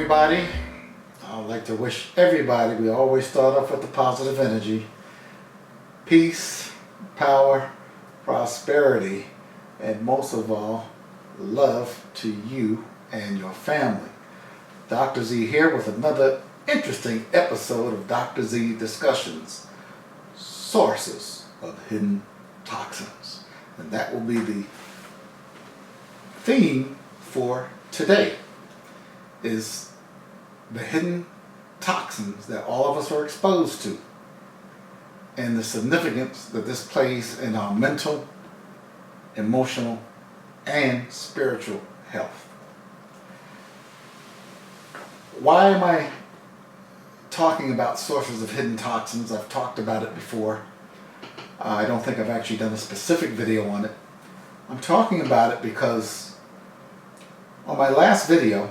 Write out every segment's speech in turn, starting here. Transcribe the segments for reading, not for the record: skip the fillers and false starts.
everybody. I'd like to wish everybody, we always start off with the positive energy, peace, power, prosperity, and most of all, love to you and your family. Dr. Z here with another interesting episode of Dr. Z Discussions, Sources of Hidden Toxins. And that will be the theme for today, is the hidden toxins that all of us are exposed to and the significance that this plays in our mental, emotional, and spiritual health. Why am I talking about sources of hidden toxins? I've talked about it before. I don't think I've actually done a specific video on it. I'm talking about it because on my last video,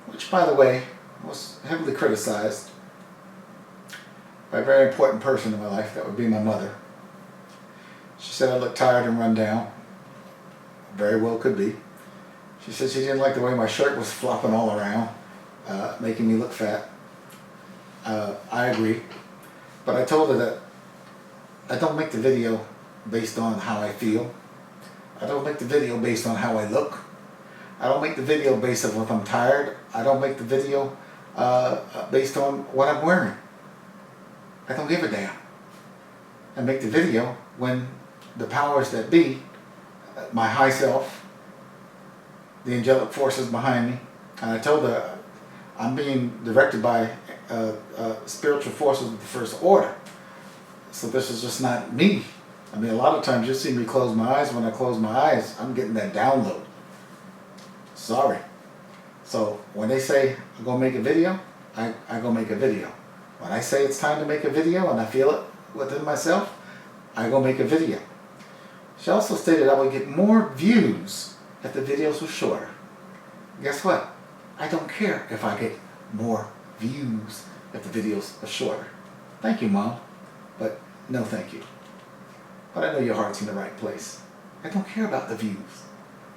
which by the way was heavily criticized by a very important person in my life, that would be my mother. She said I looked tired and run down. Very well could be. She said she didn't like the way my shirt was flopping all around, making me look fat. I agree. But I told her that I don't make the video based on how I feel. I don't make the video based on how I look. I don't make the video based on if I'm tired. I don't make the video based on what I'm wearing. I don't give a damn. I make the video when the powers that be, my high self, the angelic forces behind me, and I told her I'm being directed by spiritual forces of the first order. So this is just not me. I mean, a lot of times you'll see me close my eyes. When I close my eyes, I'm getting that download. Sorry. So when they say I'm going to make a video, I go make a video. When I say it's time to make a video and I feel it within myself, I go make a video. She also stated I would get more views if the videos were shorter. Guess what? I don't care if I get more views if the videos are shorter. Thank you, Mom, but no thank you. But I know your heart's in the right place. I don't care about the views.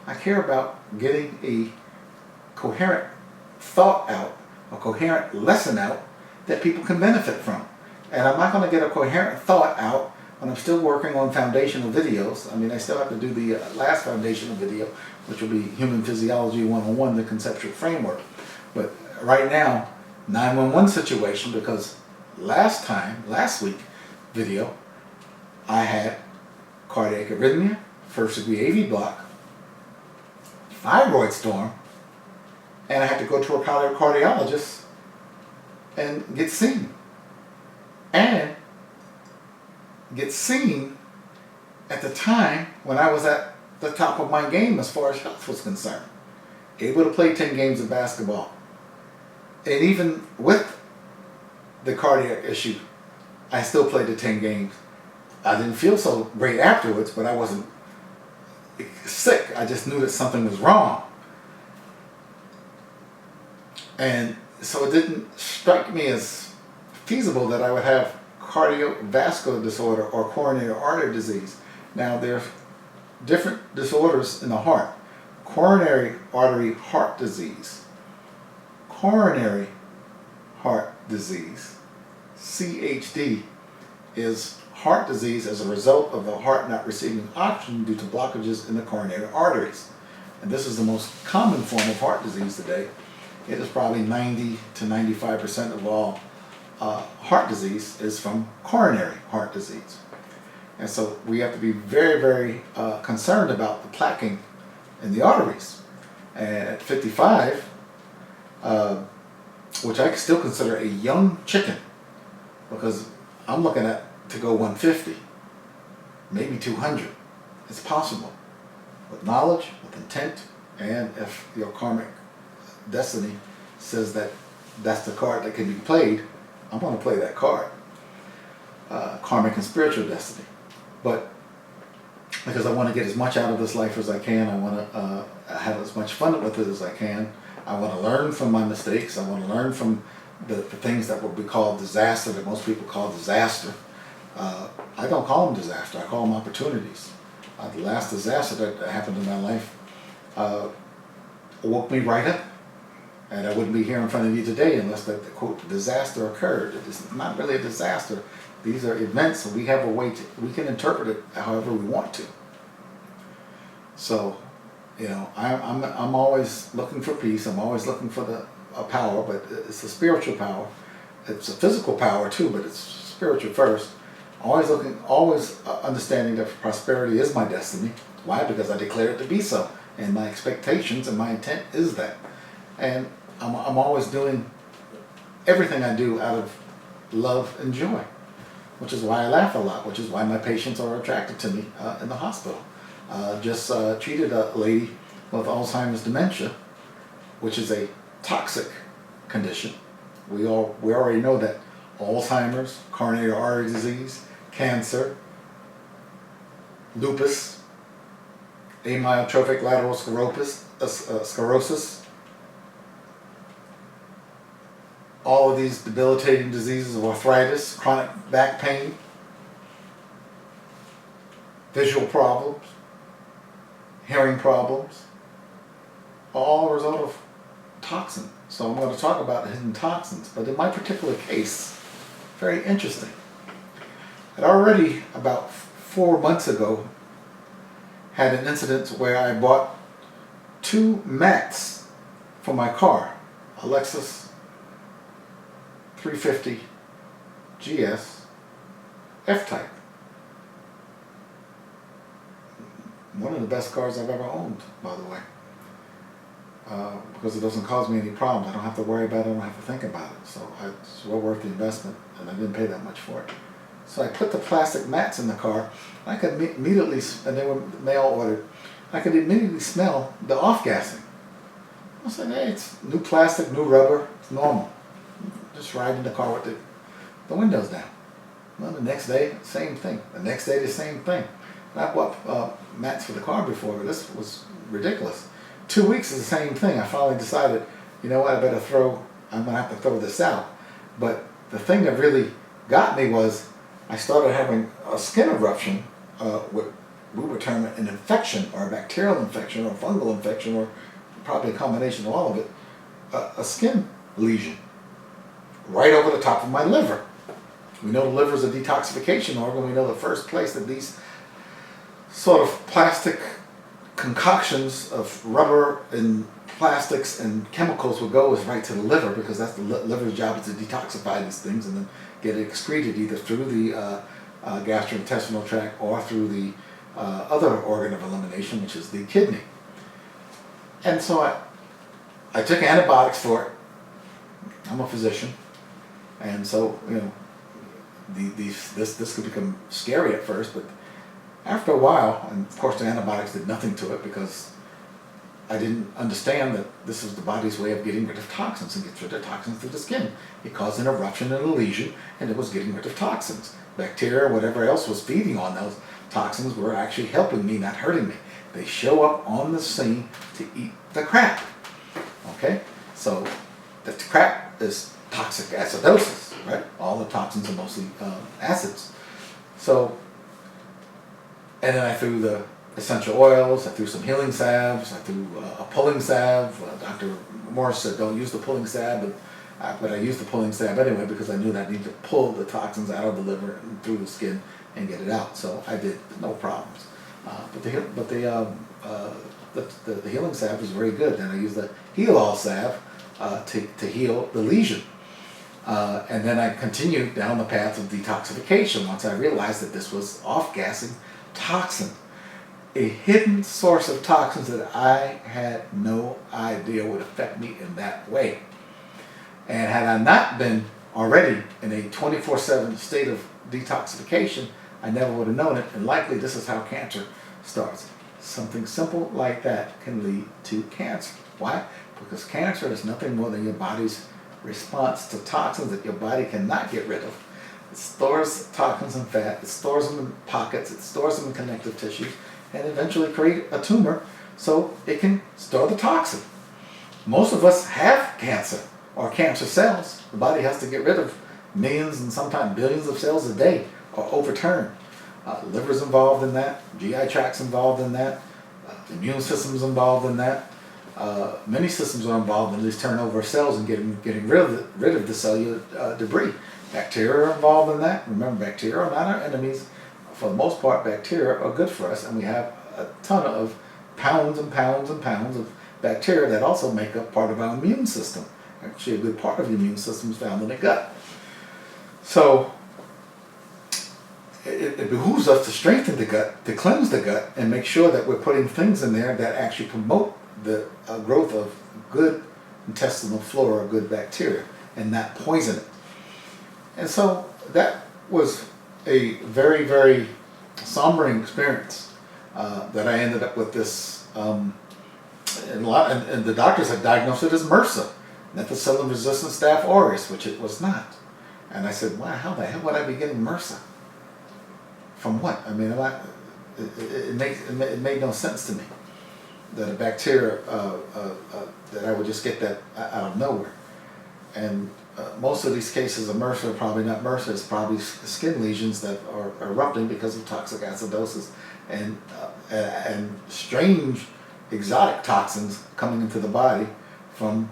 I care about getting a coherent thought out, a coherent lesson out that people can benefit from. And I'm not going to get a coherent thought out when I'm still working on foundational videos. I mean, I still have to do the last foundational video, which will be Human Physiology 101, the conceptual framework. But right now, 911 situation, because last week video, I had cardiac arrhythmia, first degree AV block, thyroid storm, and I had to go to a cardiologist and get seen. And get seen at the time when I was at the top of my game as far as health was concerned. Able to play 10 games of basketball. And even with the cardiac issue, I still played the 10 games. I didn't feel so great afterwards, but I wasn't sick. I just knew that something was wrong. And so it didn't strike me as feasible that I would have cardiovascular disorder or coronary artery disease. Now, there are different disorders in the heart. Coronary artery heart disease, coronary heart disease, CHD, is heart disease as a result of the heart not receiving oxygen due to blockages in the coronary arteries. And this is the most common form of heart disease today. It is probably 90 to 95% of all heart disease is from coronary heart disease. And so we have to be very, very concerned about the plaquing in the arteries. And at 55, which I still consider a young chicken, because I'm looking at to go 150, maybe 200. It's possible. With knowledge, with intent, and if your karmic destiny says that that's the card that can be played, I'm going to play that card. Karmic and spiritual destiny. But because I want to get as much out of this life as I can, I want to have as much fun with it as I can. I want to learn from my mistakes. I want to learn from the things that would be called disaster, that most people call disaster. I don't call them disaster. I call them opportunities. The last disaster that happened in my life woke me right up. And I wouldn't be here in front of you today unless the quote disaster occurred. It is not really a disaster. These are events, and we have a way to, we can interpret it however we want to. So, you know, I'm always looking for peace. I'm always looking for a power, but it's a spiritual power. It's a physical power too, but it's spiritual first. Always understanding that prosperity is my destiny. Why? Because I declare it to be so, and my expectations and my intent is that. And I'm always doing everything I do out of love and joy, which is why I laugh a lot, which is why my patients are attracted to me in the hospital. Just treated a lady with Alzheimer's dementia, which is a toxic condition. We already know that Alzheimer's, coronary artery disease, cancer, lupus, amyotrophic lateral sclerosis, all of these debilitating diseases of arthritis, chronic back pain, visual problems, hearing problems, all a result of toxin. So I'm going to talk about hidden toxins, but in my particular case, very interesting. I'd already, about 4 months ago, had an incident where I bought 2 mats for my car, a Lexus 350 GS F-Type. One of the best cars I've ever owned, by the way. Because it doesn't cause me any problems. I don't have to worry about it, I don't have to think about it. So it's well worth the investment, and I didn't pay that much for it. So I put the plastic mats in the car, and I could immediately, and they were mail ordered, I could immediately smell the off-gassing. I said, hey, it's new plastic, new rubber, it's normal. Just ride in the car with the windows down. Well, the next day, same thing. The next day, the same thing. And I bought mats for the car before, but this was ridiculous. 2 weeks is the same thing. I finally decided, you know what, I'm going to have to throw this out. But the thing that really got me was I started having a skin eruption, what we would term an infection, or a bacterial infection, or a fungal infection, or probably a combination of all of it, a skin lesion right over the top of my liver. We know the liver is a detoxification organ. We know the first place that these sort of plastic concoctions of rubber and plastics and chemicals would go is right to the liver, because that's the liver's job, is to detoxify these things and then get it excreted either through the gastrointestinal tract or through the other organ of elimination, which is the kidney. And so I took antibiotics for it. I'm a physician, and so, you know, this could become scary at first, but after a while, and of course the antibiotics did nothing to it, because I didn't understand that this is the body's way of getting rid of toxins, and gets rid of toxins through the skin. It caused an eruption and a lesion, and it was getting rid of toxins. Bacteria or whatever else was feeding on those toxins were actually helping me, not hurting me. They show up on the scene to eat the crap. Okay? So the crap is toxic acidosis, right? All the toxins are mostly acids. So, and then I threw the essential oils, I threw some healing salves, I threw a pulling salve. Dr. Morris said don't use the pulling salve, but I used the pulling salve anyway, because I knew that I needed to pull the toxins out of the liver and through the skin and get it out. So I did, no problems. But the healing salve was very good. Then I used the heal all salve to heal the lesion. And then I continued down the path of detoxification once I realized that this was off-gassing toxin, a hidden source of toxins that I had no idea would affect me in that way. And had I not been already in a 24/7 state of detoxification, I never would have known it, and likely this is how cancer starts. Something simple like that can lead to cancer. Why? Because cancer is nothing more than your body's response to toxins that your body cannot get rid of. It stores toxins and fat, it stores them in pockets, it stores them in connective tissues, and eventually create a tumor so it can store the toxin. Most of us have cancer or cancer cells. The body has to get rid of millions and sometimes billions of cells a day or overturn. Liver's involved in that, GI tract's involved in that, the immune system's involved in that. Many systems are involved in this turnover of cells and getting rid of the cellular debris. Bacteria are involved in that. Remember, bacteria are not our enemies. For the most part, bacteria are good for us, and we have a ton of pounds and pounds and pounds of bacteria that also make up part of our immune system. Actually, a good part of the immune system is found in the gut. So it behooves us to strengthen the gut, to cleanse the gut, and make sure that we're putting things in there that actually promote the growth of good intestinal flora, good bacteria, and not poison it. And so that was a very, very sombering experience that I ended up with this, and the doctors had diagnosed it as MRSA, methicillin-resistant Staph aureus, which it was not. And I said, wow, how the hell would I be getting MRSA? From what? I mean, it made no sense to me that a bacteria, that I would just get that out of nowhere. And most of these cases of MRSA are probably not MRSA, it's probably skin lesions that are erupting because of toxic acidosis and strange exotic toxins coming into the body from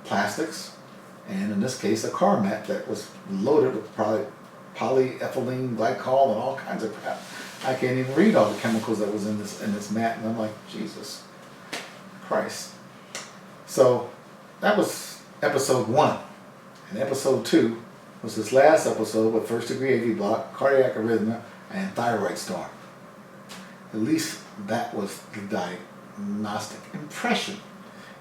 plastics, and in this case a car mat that was loaded with probably polyethylene glycol and all kinds of crap. I can't even read all the chemicals that was in this mat, and I'm like, Jesus Christ. So that was episode 1. And episode 2 was this last episode with first degree AV block, cardiac arrhythmia, and thyroid storm. At least that was the diagnostic impression.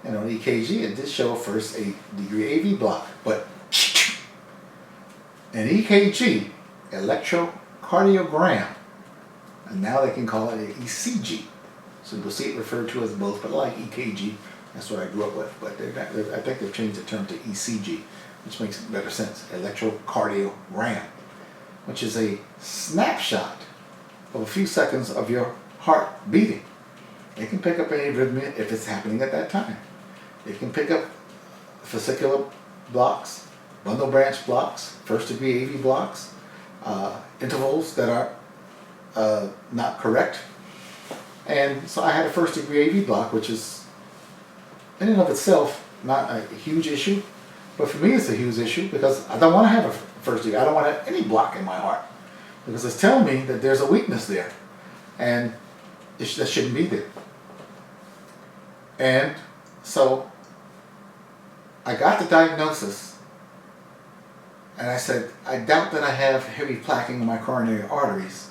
And on EKG, it did show first a degree AV block, but an EKG, electrocardiogram, and now they can call it an ECG. So you'll see it referred to as both, but I like EKG. That's what I grew up with. But I think they've changed the term to ECG, which makes better sense. Electrocardiogram, which is a snapshot of a few seconds of your heart beating. It can pick up any arrhythmia if it's happening at that time. It can pick up fascicular blocks, bundle branch blocks, first degree AV blocks, intervals that are not correct. And so I had a first degree AV block, which is in and of itself not a huge issue, but for me it's a huge issue because I don't want to have a first degree. I don't want to have any block in my heart because it's telling me that there's a weakness there, and that shouldn't be there. And so I got the diagnosis, and I said, I doubt that I have heavy plaquing in my coronary arteries.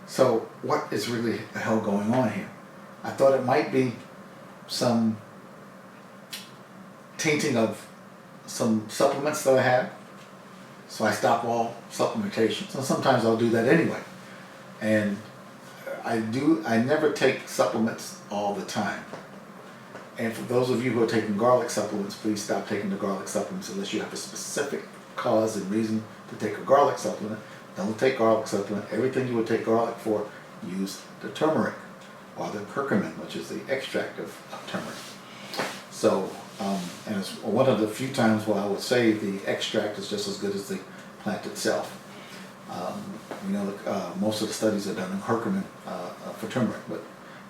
So what is really the hell going on here? I thought it might be some tainting of some supplements that I had. So I stopped all supplementation. So sometimes I'll do that anyway. And I never take supplements all the time. And for those of you who are taking garlic supplements, please stop taking the garlic supplements unless you have a specific cause and reason to take a garlic supplement. Don't take garlic supplement. Everything you would take garlic for, use the turmeric or the curcumin, which is the extract of turmeric. So, and it's one of the few times where I would say the extract is just as good as the plant itself. Most of the studies are done in curcumin for turmeric, but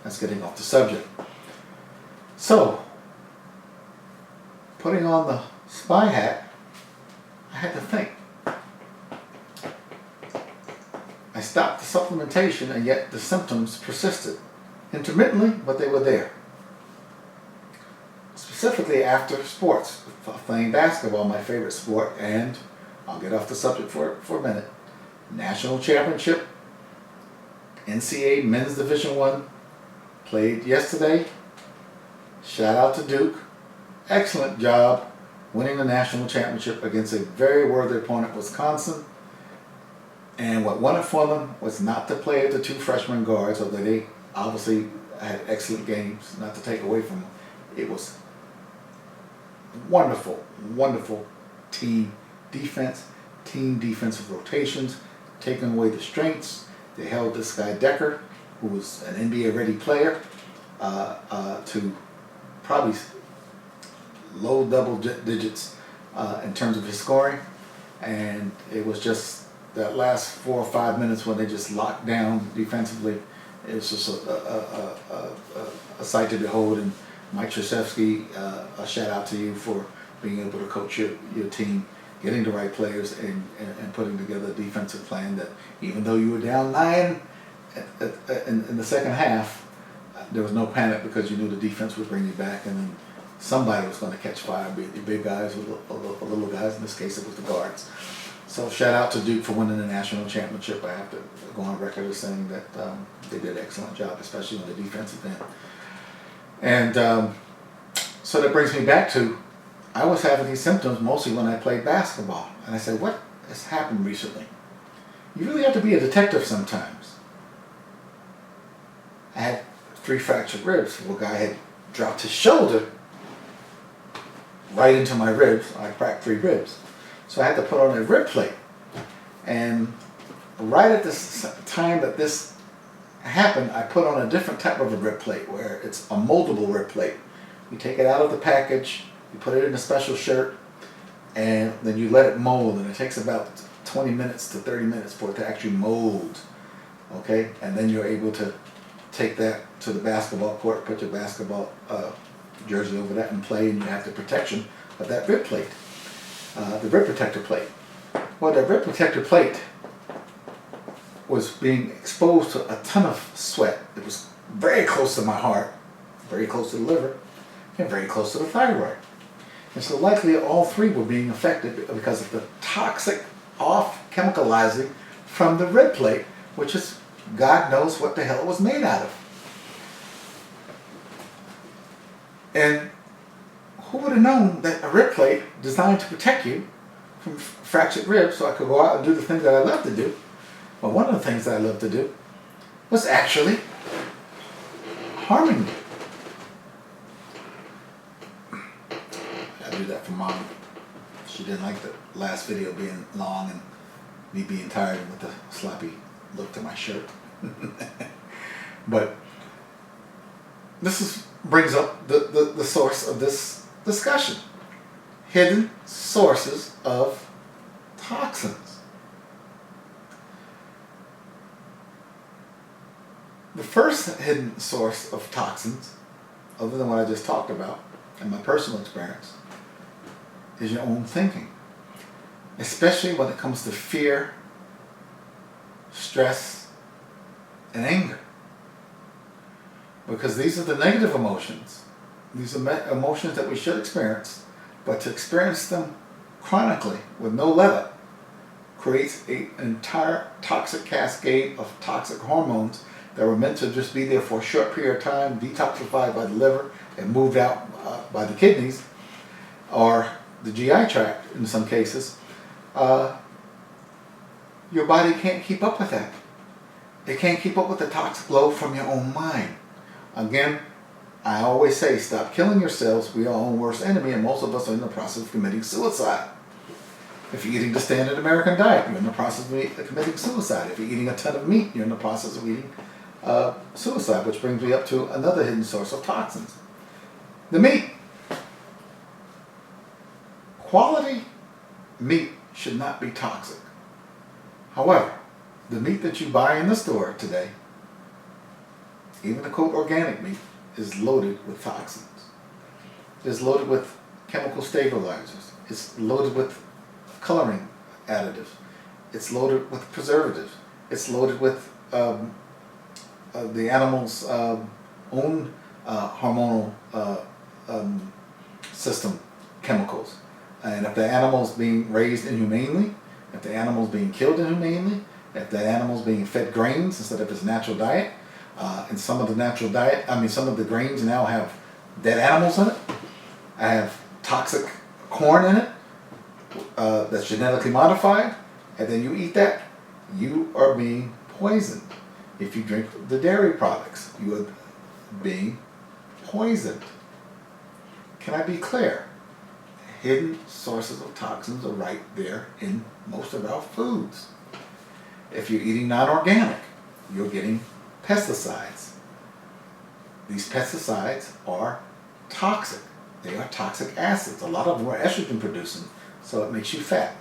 that's getting off the subject. So, putting on the spy hat, I had to think. I stopped the supplementation, and yet the symptoms persisted. Intermittently, but they were there. Specifically after sports, playing basketball, my favorite sport, and I'll get off the subject for a minute. National championship, NCAA Men's Division I, played yesterday. Shout out to Duke. Excellent job winning the national championship against a very worthy opponent, Wisconsin. And what won it for them was not to play the two freshman guards, although they obviously had excellent games, not to take away from them. It was wonderful, wonderful team defense, team defensive rotations, taking away the strengths. They held this guy Decker, who was an NBA-ready player, to probably low double digits in terms of his scoring. And it was just that last 4 or 5 minutes when they just locked down defensively. It was just a sight to behold, and Mike Krzyzewski, a shout out to you for being able to coach your team, getting the right players, and putting together a defensive plan that even though you were down 9 in the second half, there was no panic because you knew the defense would bring you back, and then somebody was going to catch fire, be it the big guys or the little guys. In this case, it was the guards. So shout out to Duke for winning the national championship. I have to go on record as saying that they did an excellent job, especially on the defensive end. And so that brings me back to, I was having these symptoms mostly when I played basketball. And I said, what has happened recently? You really have to be a detective sometimes. I had 3 fractured ribs. Well, a guy had dropped his shoulder right into my ribs. I cracked 3 ribs. So I had to put on a rib plate. And right at this time that this happened, I put on a different type of a rib plate where it's a moldable rib plate. You take it out of the package, you put it in a special shirt, and then you let it mold, and it takes about 20 minutes to 30 minutes for it to actually mold. Okay? And then you're able to take that to the basketball court, put your basketball jersey over that and play, and you have the protection of that rib plate, the rib protector plate. Well, that rib protector plate was being exposed to a ton of sweat. It was very close to my heart, very close to the liver, and very close to the thyroid. And so likely all 3 were being affected because of the toxic off-chemicalizing from the rib plate, which is God knows what the hell it was made out of. And who would have known that a rib plate designed to protect you from fractured ribs so I could go out and do the thing that I love to do? Well, one of the things that I love to do was actually harming me. I do that for Mom. She didn't like the last video being long and me being tired with the sloppy look to my shirt. But this brings up the source of this discussion. Hidden sources of toxins. The first hidden source of toxins, other than what I just talked about, in my personal experience, is your own thinking. Especially when it comes to fear, stress, and anger. Because these are the negative emotions. These are emotions that we should experience, but to experience them chronically with no let-up creates an entire toxic cascade of toxic hormones that were meant to just be there for a short period of time, detoxified by the liver and moved out by the kidneys or the GI tract in some cases. Your body can't keep up with that. It can't keep up with the toxic load from your own mind. Again, I always say, stop killing yourselves. We are our own worst enemy, and most of us are in the process of committing suicide. If you're eating the standard American diet, you're in the process of committing suicide. If you're eating a ton of meat, you're in the process of eating suicide, which brings me up to another hidden source of toxins. The meat. Quality meat should not be toxic. However, the meat that you buy in the store today, even the quote organic meat, is loaded with toxins. It's loaded with chemical stabilizers. It's loaded with coloring additives. It's loaded with preservatives. It's loaded with the animal's own hormonal system chemicals. And if the animal's being raised inhumanely, if the animal's being killed inhumanely, if the animal's being fed grains instead of its natural diet, and some of the grains now have dead animals in it. I have toxic corn in it that's genetically modified, and then you eat that, you are being poisoned. If you drink the dairy products, you are being poisoned. Can I be clear? Hidden sources of toxins are right there in most of our foods. If you're eating non-organic, you're getting pesticides. These pesticides are toxic. They are toxic acids. A lot of them are estrogen producing, so it makes you fat.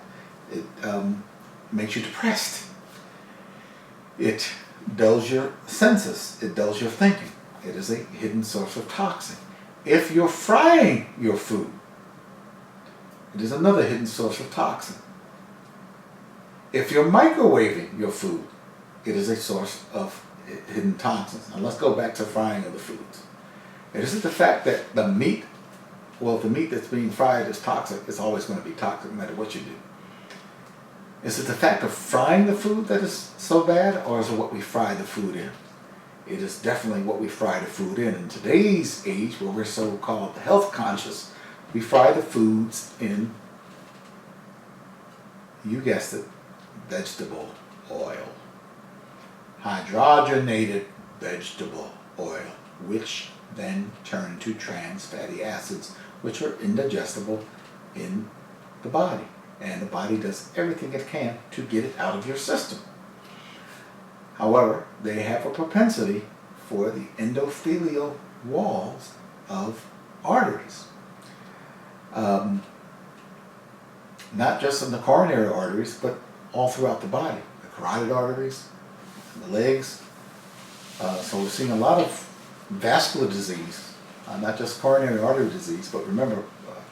It makes you depressed. It dulls your senses. It dulls your thinking. It is a hidden source of toxin. If you're frying your food, it is another hidden source of toxin. If you're microwaving your food, it is a source of hidden toxins. Now let's go back to frying of the foods. It isn't the fact that the meat that's being fried is toxic. It's always going to be toxic no matter what you do. Is it the fact of frying the food that is so bad, or is it what we fry the food in? It is definitely what we fry the food in. In today's age, where we're so-called health conscious, we fry the foods in, you guessed it, vegetable oil. Hydrogenated vegetable oil, which then turn to trans fatty acids, which are indigestible in the body. And the body does everything it can to get it out of your system. However, they have a propensity for the endothelial walls of arteries. Not just in the coronary arteries, but all throughout the body. The carotid arteries, the legs. So we're seeing a lot of vascular disease, not just coronary artery disease, but remember,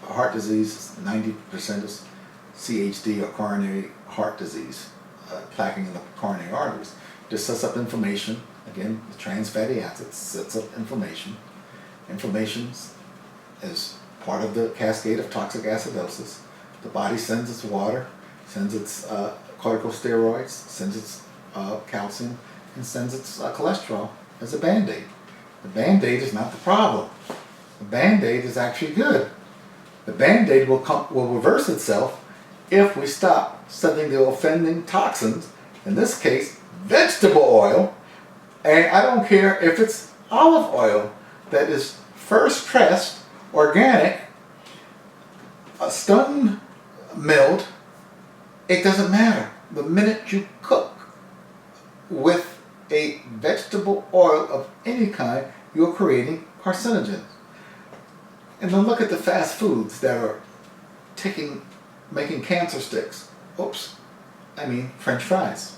heart disease, 90% is CHD, or coronary heart disease, plaquing in the coronary arteries. Just sets up inflammation. Again, the trans fatty acids sets up inflammation. Inflammation is part of the cascade of toxic acidosis. The body sends its water, sends its corticosteroids, sends its calcium, and sends its cholesterol as a Band-Aid. The Band-Aid is not the problem. The Band-Aid is actually good. The Band-Aid will reverse itself if we stop sending the offending toxins, in this case, vegetable oil, and I don't care if it's olive oil that is first pressed, organic, stone milled, it doesn't matter. The minute you cook with a vegetable oil of any kind, you're creating carcinogens. And then look at the fast foods that are making cancer sticks. French fries.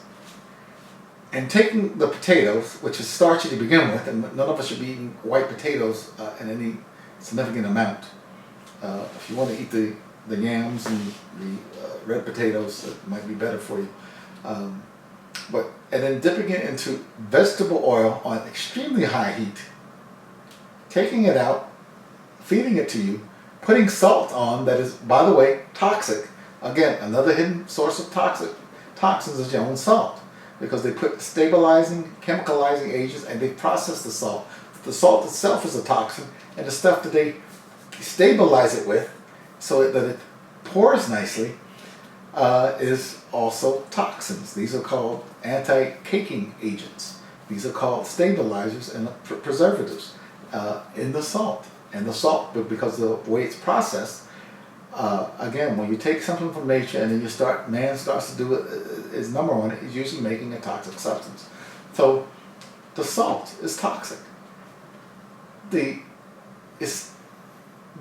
And taking the potatoes, which is starchy to begin with, and none of us should be eating white potatoes in any significant amount. If you want to eat the yams and the red potatoes, it might be better for you. And then dipping it into vegetable oil on extremely high heat, taking it out, feeding it to you, putting salt on that is, by the way, toxic. Again, another hidden source of toxins is your own salt, because they put stabilizing, chemicalizing agents, and they process the salt. The salt itself is a toxin, and the stuff that they stabilize it with so that it pours nicely is also toxins. These are called anti-caking agents. These are called stabilizers and preservatives in the salt. And the salt, because of the way it's processed, again, when you take something from nature and then man starts to do his number on it, he's usually making a toxic substance. So the salt is toxic. It's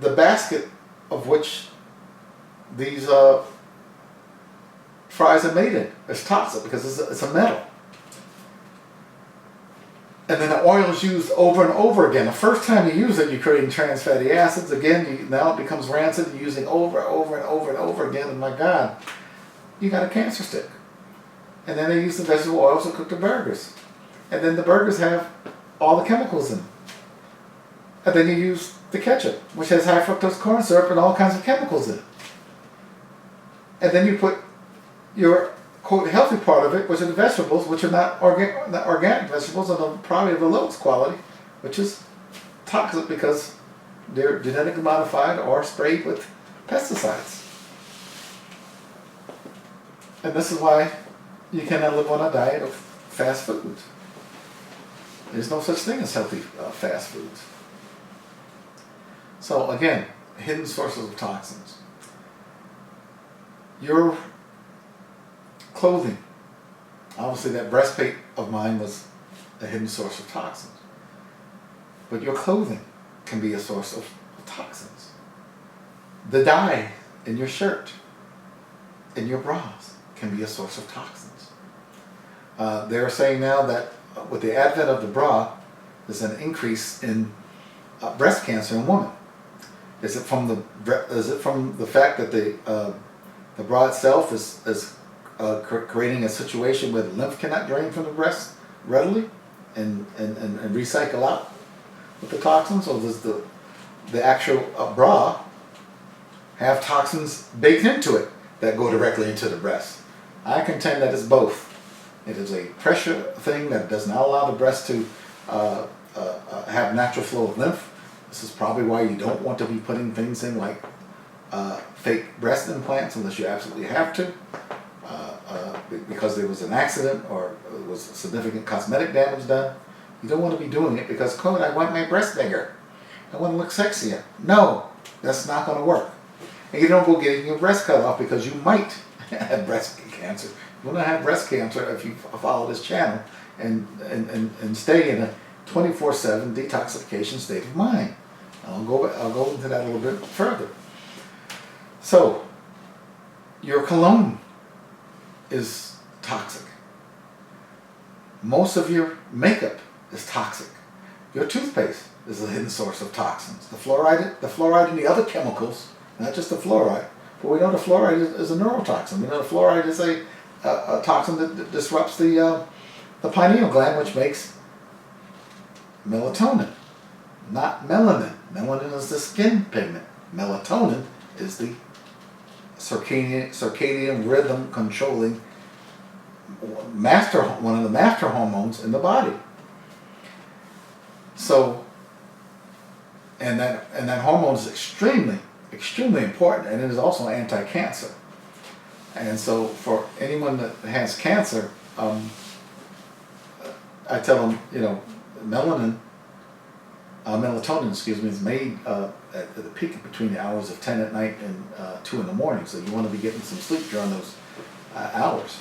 the basket of which these fries are made in is toxic because it's a metal. And then the oil is used over and over again. The first time you use it, you're creating trans fatty acids. Again, now it becomes rancid. You're using over and over again. And my God, you got a cancer stick. And then they use the vegetable oils to cook the burgers. And then the burgers have all the chemicals in them. And then you use the ketchup, which has high fructose corn syrup and all kinds of chemicals in it. And then you put your quote healthy part of it, which are the vegetables, which are not organic vegetables, and probably of the lowest quality, which is toxic because they're genetically modified or sprayed with pesticides. And this is why you cannot live on a diet of fast foods. There's no such thing as healthy fast foods. So again, hidden sources of toxins. Your clothing. Obviously that breastplate of mine was a hidden source of toxins. But your clothing can be a source of toxins. The dye in your shirt, in your bras, can be a source of toxins. They're saying now that with the advent of the bra, there's an increase in breast cancer in women? Is it from the fact that the bra itself is creating a situation where the lymph cannot drain from the breast readily and recycle out with the toxins, or does the actual bra have toxins baked into it that go directly into the breast? I contend that it's both. It is a pressure thing that does not allow the breast to have natural flow of lymph. This is probably why you don't want to be putting things in like fake breast implants unless you absolutely have to, because there was an accident or there was significant cosmetic damage done. You don't want to be doing it because, quote, I want my breast bigger. I want to look sexier. No, that's not going to work. And you don't go getting your breast cut off because you might have breast cancer. You will not have breast cancer if you follow this channel and stay in a 24/7 detoxification state of mind. I'll go into that a little bit further. So, your cologne is toxic. Most of your makeup is toxic. Your toothpaste is a hidden source of toxins. The fluoride and the other chemicals, not just the fluoride, but we know the fluoride is a neurotoxin. We know the fluoride is a toxin that disrupts the pineal gland, which makes melatonin, not melanin. Melanin is the skin pigment. Melatonin is the circadian rhythm controlling one of the master hormones in the body. So, and that hormone is extremely important, and it is also anti-cancer. And so, for anyone that has cancer, I tell them, melatonin, is made at the peak between the hours of 10 at night and 2 in the morning. So you want to be getting some sleep during those hours.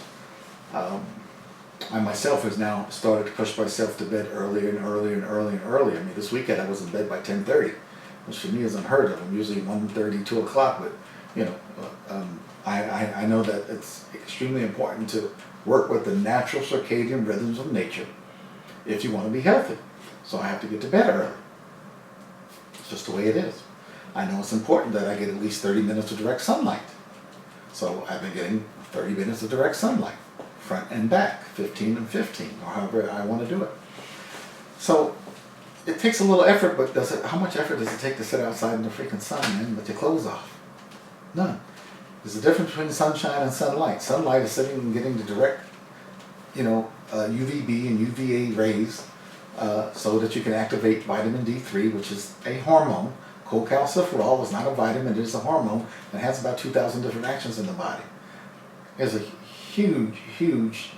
I myself has now started to push myself to bed earlier and earlier and earlier and earlier. I mean, this weekend I was in bed by 10:30, which for me is unheard of. I'm usually 1:30, 2 o'clock, but I know that it's extremely important to work with the natural circadian rhythms of nature if you want to be healthy. So I have to get to bed early. It's just the way it is. I know it's important that I get at least 30 minutes of direct sunlight. So I've been getting 30 minutes of direct sunlight, front and back, 15 and 15, or however I want to do it. So it takes a little effort, but how much effort does it take to sit outside in the freaking sun, man, with your clothes off? None. There's a difference between sunshine and sunlight. Sunlight is sitting and getting the direct, UVB and UVA rays, so that you can activate vitamin D3, which is a hormone. Cholecalciferol is not a vitamin, it is a hormone that has about 2,000 different actions in the body. It's a huge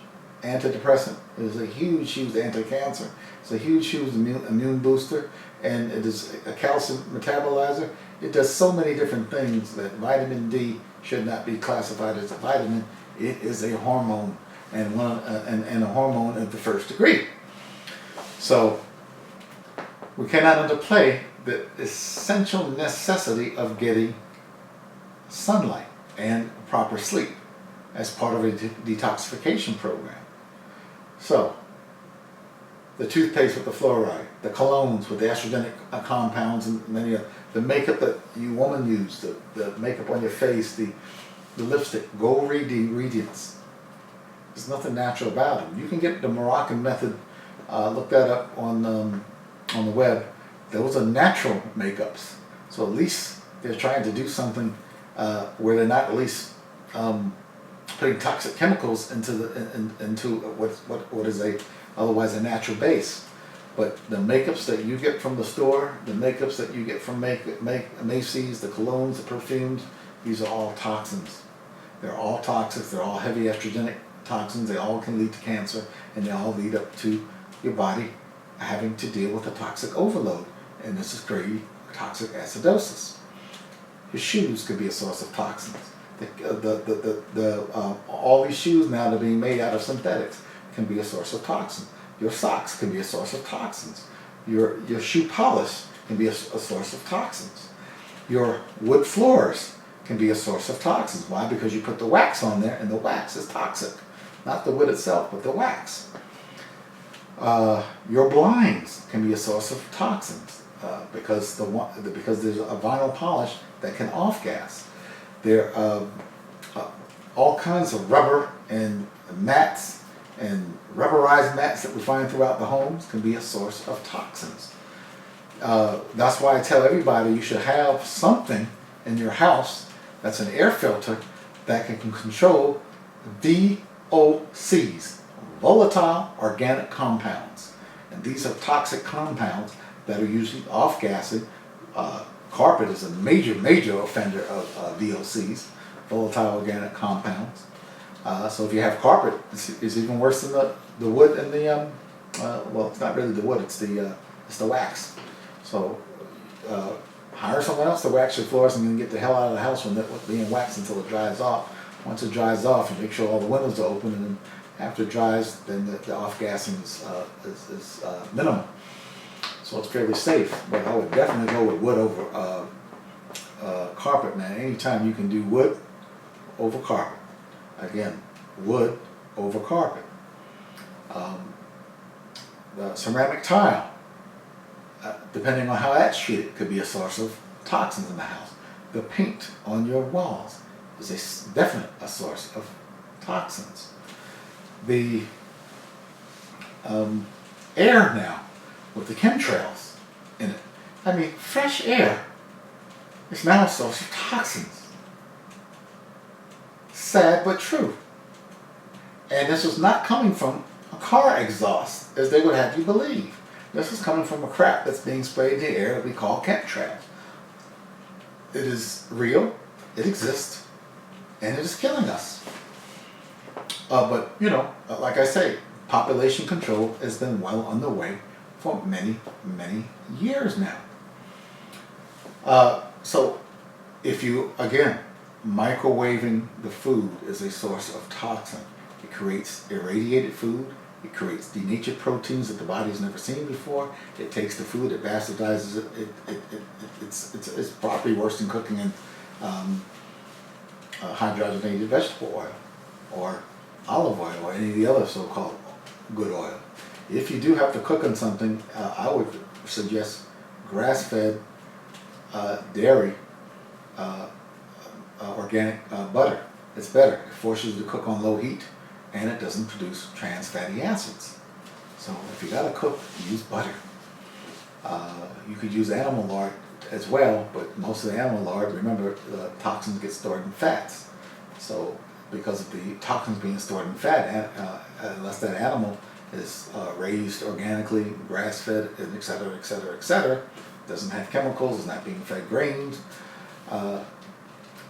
antidepressant. It is a huge anti-cancer. It's a huge immune booster, and it is a calcium metabolizer. It does so many different things that vitamin D should not be classified as a vitamin. It is a hormone, and a hormone of the first degree. So we cannot underplay the essential necessity of getting sunlight and proper sleep as part of a detoxification program. So, the toothpaste with the fluoride, the colognes with the estrogenic compounds, and many of the makeup that you women use, the makeup on your face, the lipstick, go read the ingredients. There's nothing natural about them. You can get the Moroccan method, look that up on the web. Those are natural makeups. So at least they're trying to do something where they're not at least putting toxic chemicals into what is otherwise a natural base. But the makeups that you get from the store, the makeups that you get from Macy's, the colognes, the perfumes, these are all toxins. They're all toxic. They're all heavy estrogenic toxins. They all can lead to cancer, and they all lead up to your body having to deal with a toxic overload, and this is creating toxic acidosis. Your shoes could be a source of toxins. All these shoes now that are being made out of synthetics can be a source of toxin. Your socks can be a source of toxins. Your shoe polish can be a source of toxins. Your wood floors can be a source of toxins. Why? Because you put the wax on there, and the wax is toxic. Not the wood itself, but the wax. Your blinds can be a source of toxins. because because there's a vinyl polish that can off gas. There are all kinds of rubber and mats and rubberized mats that we find throughout the homes can be a source of toxins. That's why I tell everybody you should have something in your house that's an air filter that can control VOCs, volatile organic compounds. And these are toxic compounds that are usually off-gassing. Carpet is a major offender of VOCs, volatile organic compounds. So if you have carpet, it's even worse than the wood and the, well, it's not really the wood, it's the wax. So hire someone else to wax your floors and then get the hell out of the house with being waxed until it dries off. Once it dries off, you make sure all the windows are open, and then after it dries, then the off-gassing is minimal. So it's fairly safe. But I would definitely go with wood over carpet, man. Anytime you can do wood over carpet. Again, wood over carpet. The ceramic tile, depending on how that's treated, could be a source of toxins in the house. The paint on your walls is definitely a source of toxins. The air now, with the chemtrails in it. I mean, fresh air is now a source of toxins. Sad but true. And this is not coming from a car exhaust, as they would have you believe. This is coming from a crap that's being sprayed in the air that we call chemtrails. It is real, it exists, and it is killing us. But, you know, like I say, population control has been well underway for many years now. So if you, again, microwaving the food is a source of toxin. It creates irradiated food. It creates denatured proteins that the body's never seen before. It takes the food, it bastardizes it. It's probably worse than cooking in hydrogenated vegetable oil or olive oil or any of the other so-called good oil. If you do have to cook on something, I would suggest grass-fed dairy organic butter. It's better. It forces you to cook on low heat, and it doesn't produce trans fatty acids. So if you gotta cook, use butter. You could use animal lard as well, but most of the animal lard, remember, the toxins get stored in fats. So because of the toxins being stored in fat, unless that animal is raised organically, grass-fed, and et cetera, doesn't have chemicals, is not being fed grains,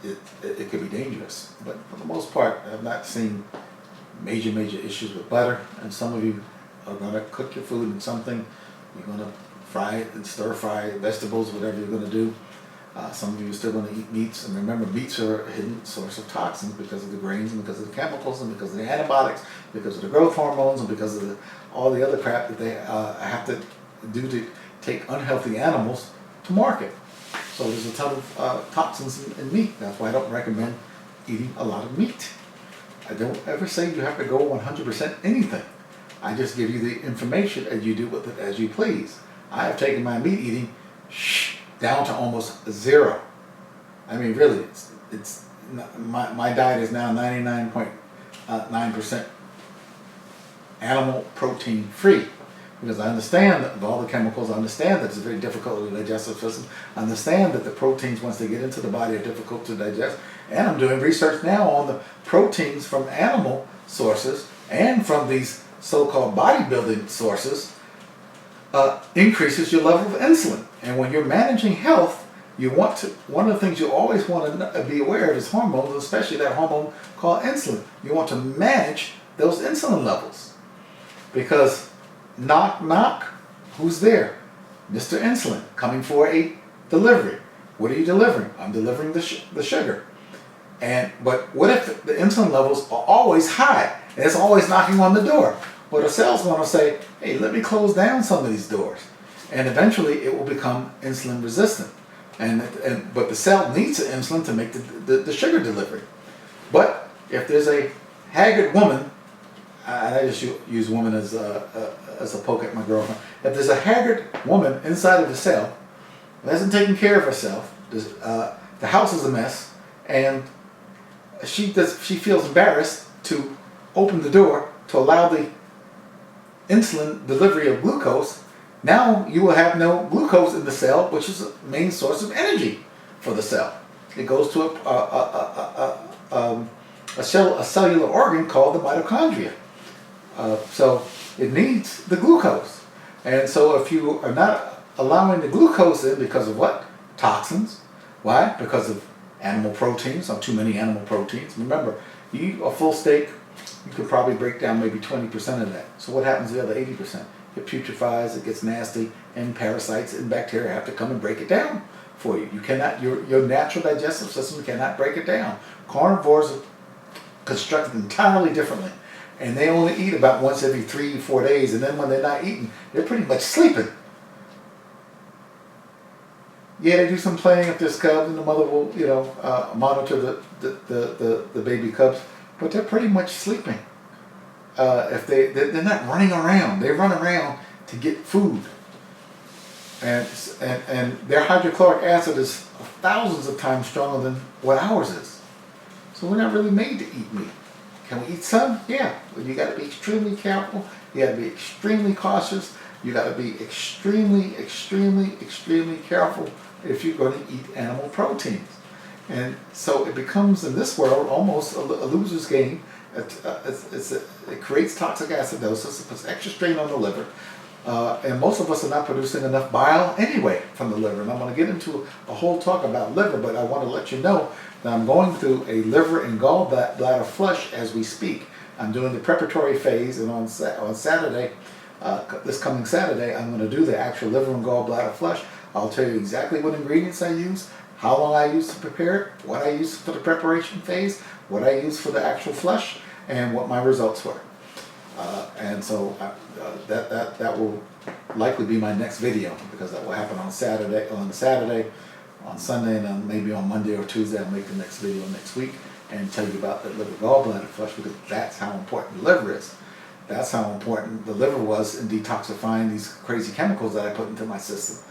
it could be dangerous. But for the most part, I've not seen major issues with butter. And some of you are going to cook your food in something, you're going to fry it and stir fry vegetables, whatever you're going to do. Some of you are still going to eat meats, and remember, meats are a hidden source of toxins because of the grains and because of the chemicals and because of the antibiotics, because of the growth hormones, and because of all the other crap that they have to do to take unhealthy animals to market. So there's a ton of toxins in meat. That's why I don't recommend eating a lot of meat. I don't ever say you have to go 100% anything. I just give you the information and you do with it as you please. I have taken my meat eating down to almost zero. I mean, really, my diet is now 99.9% animal protein free, because I understand that all the chemicals. I understand that it's very difficult to digestive system. I understand that the proteins, once they get into the body, are difficult to digest. And I'm doing research now on the proteins from animal sources and from these so-called bodybuilding sources. Increases your level of insulin. And when you're managing health, you want to, one of the things you always want to be aware of is hormones, especially that hormone called insulin. You want to manage those insulin levels. Because knock, who's there? Mr. Insulin, coming for a delivery. What are you delivering? I'm delivering the sugar. But what if the insulin levels are always high and it's always knocking on the door? Well, the cell's going to say, hey, let me close down some of these doors. And eventually it will become insulin resistant. But the cell needs the insulin to make the sugar delivery. But if there's a haggard woman, and I just use woman as as a poke at my girlfriend. If there's a haggard woman inside of the cell who hasn't taken care of herself, the house is a mess, and she feels embarrassed to open the door to allow the insulin delivery of glucose, now you will have no glucose in the cell, which is the main source of energy for the cell. It goes to a cellular organ called the mitochondria. So it needs the glucose. And so if you are not allowing the glucose in because of what? Toxins. Why? Because of animal proteins, or too many animal proteins. Remember, you eat a full steak, you could probably break down maybe 20% of that. So what happens to the other 80%? It putrefies, it gets nasty, and parasites and bacteria have to come and break it down for you. You cannot, your natural digestive system cannot break it down. Carnivores are constructed entirely differently. And they only eat about once every 3-4 days, and then when they're not eating, they're pretty much sleeping. Yeah, they do some playing if there's cubs, and the mother will, monitor the baby cubs, but they're pretty much sleeping. If they're not running around, they run around to get food, and their hydrochloric acid is thousands of times stronger than what ours is. So we're not really made to eat meat. Can we eat some? Yeah, but you got to be extremely careful. You got to be extremely cautious. You got to be extremely, extremely, extremely careful if you're going to eat animal proteins. And so it becomes, in this world, almost a loser's game. It creates toxic acidosis. It puts extra strain on the liver. And most of us are not producing enough bile anyway from the liver. And I'm going to get into a whole talk about liver, but I want to let you know that I'm going through a liver and gallbladder flush as we speak. I'm doing the preparatory phase, and on Saturday, this coming Saturday, I'm going to do the actual liver and gallbladder flush. I'll tell you exactly what ingredients I use, how long I use to prepare it, what I use for the preparation phase, what I use for the actual flush, and what my results were. And so that will likely be my next video, because that will happen on Saturday, on Sunday, and then maybe on Monday or Tuesday I'll make the next video next week and tell you about the liver gallbladder flush, because that's how important the liver is. That's how important the liver was in detoxifying these crazy chemicals that I put into my system.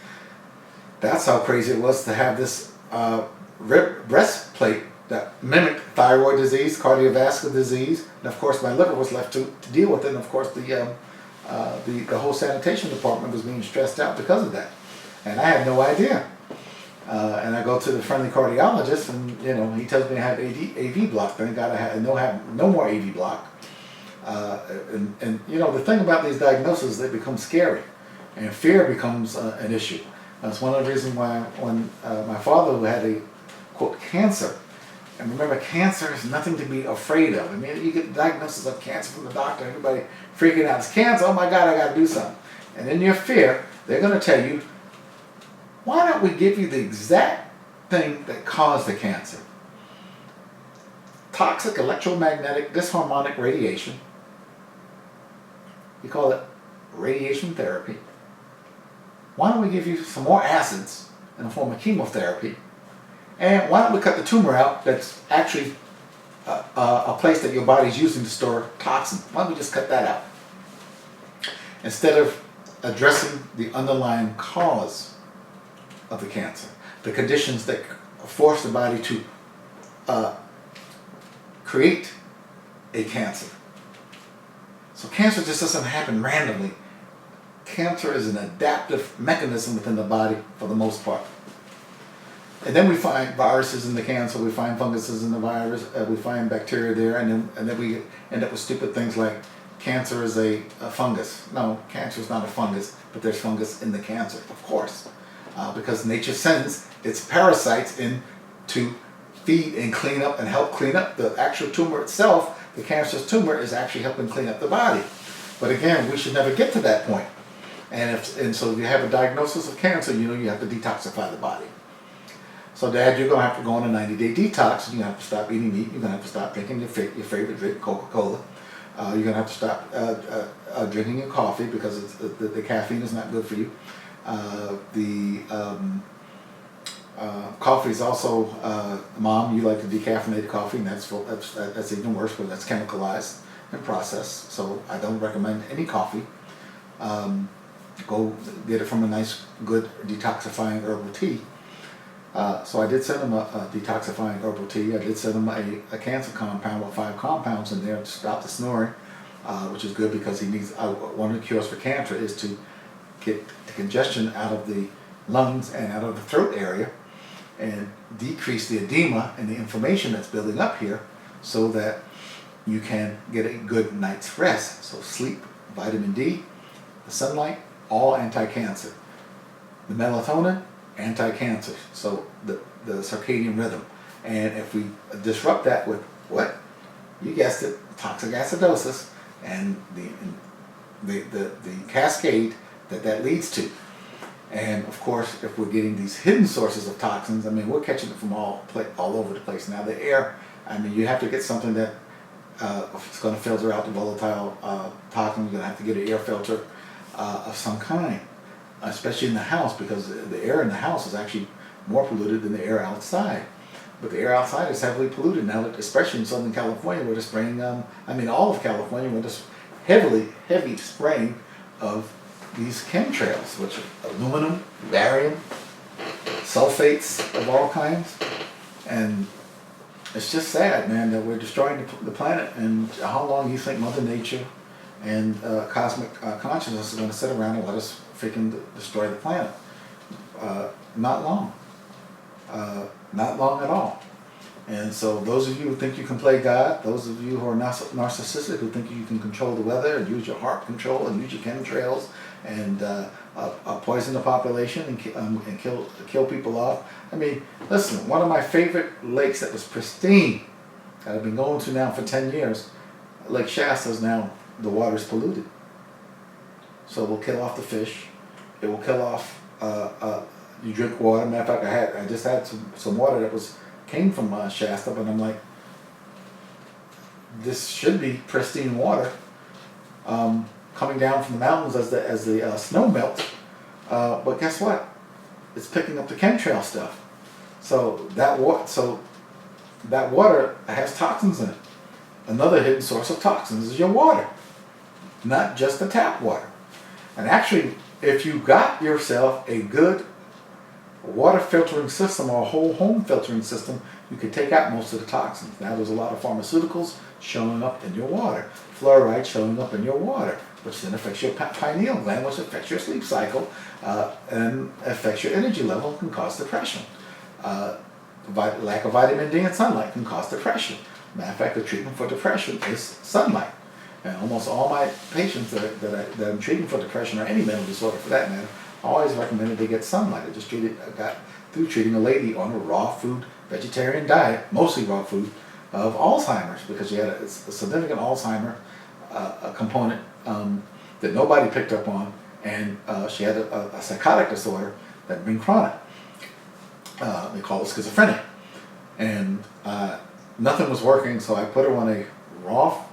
That's how crazy it was to have this breastplate that mimicked thyroid disease, cardiovascular disease, and of course my liver was left to deal with it. And of course the whole sanitation department was being stressed out because of that, and I had no idea. And I go to the friendly cardiologist, and he tells me I have AV block. Thank God I have no more AV block. And the thing about these diagnoses, they become scary, and fear becomes an issue. That's one of the reasons why when my father, who had a quote cancer, and remember, cancer is nothing to be afraid of. I mean, you get diagnosis of cancer from the doctor, everybody freaking out. It's cancer, oh my God, I got to do something. And in your fear, they're going to tell you, why don't we give you the exact thing that caused the cancer? Toxic electromagnetic disharmonic radiation. We call it radiation therapy. Why don't we give you some more acids in the form of chemotherapy? And why don't we cut the tumor out that's actually a place that your body's using to store toxin? Why don't we just cut that out? Instead of addressing the underlying cause of the cancer, the conditions that force the body to create a cancer. So cancer just doesn't happen randomly. Cancer is an adaptive mechanism within the body for the most part. And then we find viruses in the cancer, we find funguses in the virus, we find bacteria there, and then we end up with stupid things like cancer is a fungus. No, cancer is not a fungus, but there's fungus in the cancer, of course. Because nature sends its parasites in to feed and clean up and help clean up the actual tumor itself. The cancerous tumor is actually helping clean up the body. But again, we should never get to that point. And so if you have a diagnosis of cancer, you have to detoxify the body. So Dad, you're going to have to go on a 90-day detox. You're going to have to stop eating meat. You're going to have to stop drinking your favorite drink, Coca-Cola. You're going to have to stop drinking your coffee, because the caffeine is not good for you. Coffee is also, Mom, you like the decaffeinated coffee, and that's even worse, because that's chemicalized and processed. So I don't recommend any coffee. go get it from a nice, good detoxifying herbal tea. So I did send him a detoxifying herbal tea. I did send him a cancer compound with 5 compounds in there to stop the snoring, which is good because he needs. One of the cures for cancer is to get the congestion out of the lungs and out of the throat area, and decrease the edema and the inflammation that's building up here, so that you can get a good night's rest. So sleep, vitamin D, the sunlight, all anti-cancer. The melatonin, anti-cancer. So the circadian rhythm. And if we disrupt that with what? You guessed it, toxic acidosis, and the cascade that leads to. And of course, if we're getting these hidden sources of toxins, I mean, we're catching it from all over the place. Now the air, I mean, you have to get something that it's going to filter out the volatile toxins. You're going to have to get an air filter of some kind, especially in the house, because the air in the house is actually more polluted than the air outside. But the air outside is heavily polluted now, especially in Southern California, where they're spraying, all of California, where there's heavy spraying of these chemtrails, which are aluminum, barium, sulfates of all kinds. And it's just sad, man, that we're destroying the planet. And how long do you think Mother Nature and cosmic consciousness is going to sit around and let us freaking destroy the planet? Not long. Not long at all. And so those of you who think you can play God, those of you who are narcissistic, who think you can control the weather and use your heart control and use your chemtrails and poison the population and kill people off. I mean, listen, one of my favorite lakes that was pristine, that I've been going to now for 10 years, Lake Shasta, is now, the water is polluted. So we'll kill off the fish. It will kill off, you drink water. Matter of fact, I just had some water that came from Shasta, but I'm like, this should be pristine water coming down from the mountains as the snow melts. But guess what? It's picking up the chemtrail stuff. So that water has toxins in it. Another hidden source of toxins is your water, not just the tap water. And actually, if you got yourself a good water filtering system or a whole home filtering system, you could take out most of the toxins. Now there's a lot of pharmaceuticals showing up in your water, fluoride showing up in your water, which then affects your pineal gland, which affects your sleep cycle, and affects your energy level and can cause depression. Lack of vitamin D and sunlight can cause depression. Matter of fact, the treatment for depression is sunlight. And almost all my patients that I'm treating for depression, or any mental disorder for that matter, I always recommended they get sunlight. I got through treating a lady on a raw food, vegetarian diet, mostly raw food, of Alzheimer's, because she had a significant Alzheimer component that nobody picked up on, and she had a psychotic disorder that had been chronic. They call it schizophrenia. And nothing was working, so I put her on a raw,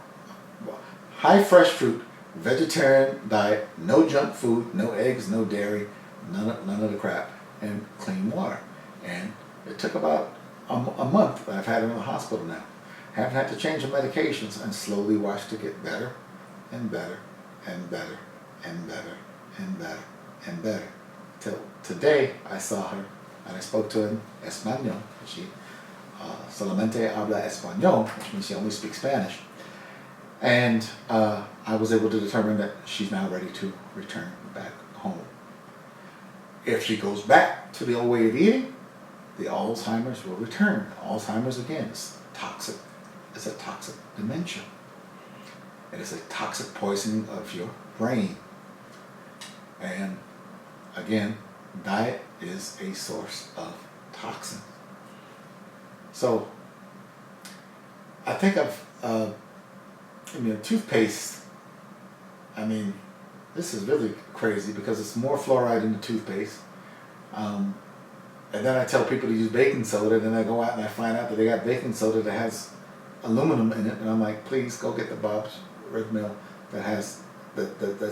high fresh fruit, vegetarian diet, no junk food, no eggs, no dairy, none of the crap, and clean water. And it took about a month that I've had her in the hospital now. Haven't had to change her medications, and slowly watched her get better and better and better and better and better and better. Till today I saw her and I spoke to her in Espanol. She solamente habla español, which means she only speaks Spanish. And I was able to determine that she's now ready to return back home. If she goes back to the old way of eating, the Alzheimer's will return. Alzheimer's, again, is toxic. It's a toxic dementia. It is a toxic poisoning of your brain. And again, diet is a source of toxin. So I think toothpaste, this is really crazy because it's more fluoride in the toothpaste. And then I tell people to use baking soda, and then I go out and I find out that they got baking soda that has aluminum in it, and I'm like, please go get the Bob's Red Mill that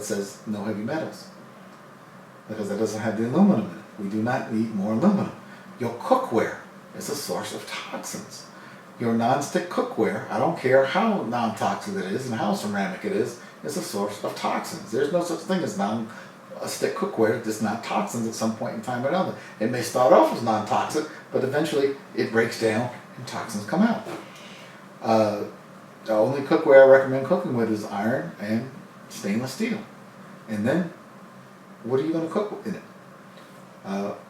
says no heavy metals, because that doesn't have the aluminum in it. We do not need more aluminum. Your cookware is a source of toxins. Your non-stick cookware, I don't care how non-toxic it is and how ceramic it is is a source of toxins. There's no such thing as non-stick cookware that's not toxins at some point in time or another. It may start off as non-toxic, but eventually it breaks down and toxins come out. The only cookware I recommend cooking with is iron and stainless steel. And then, what are you going to cook in it?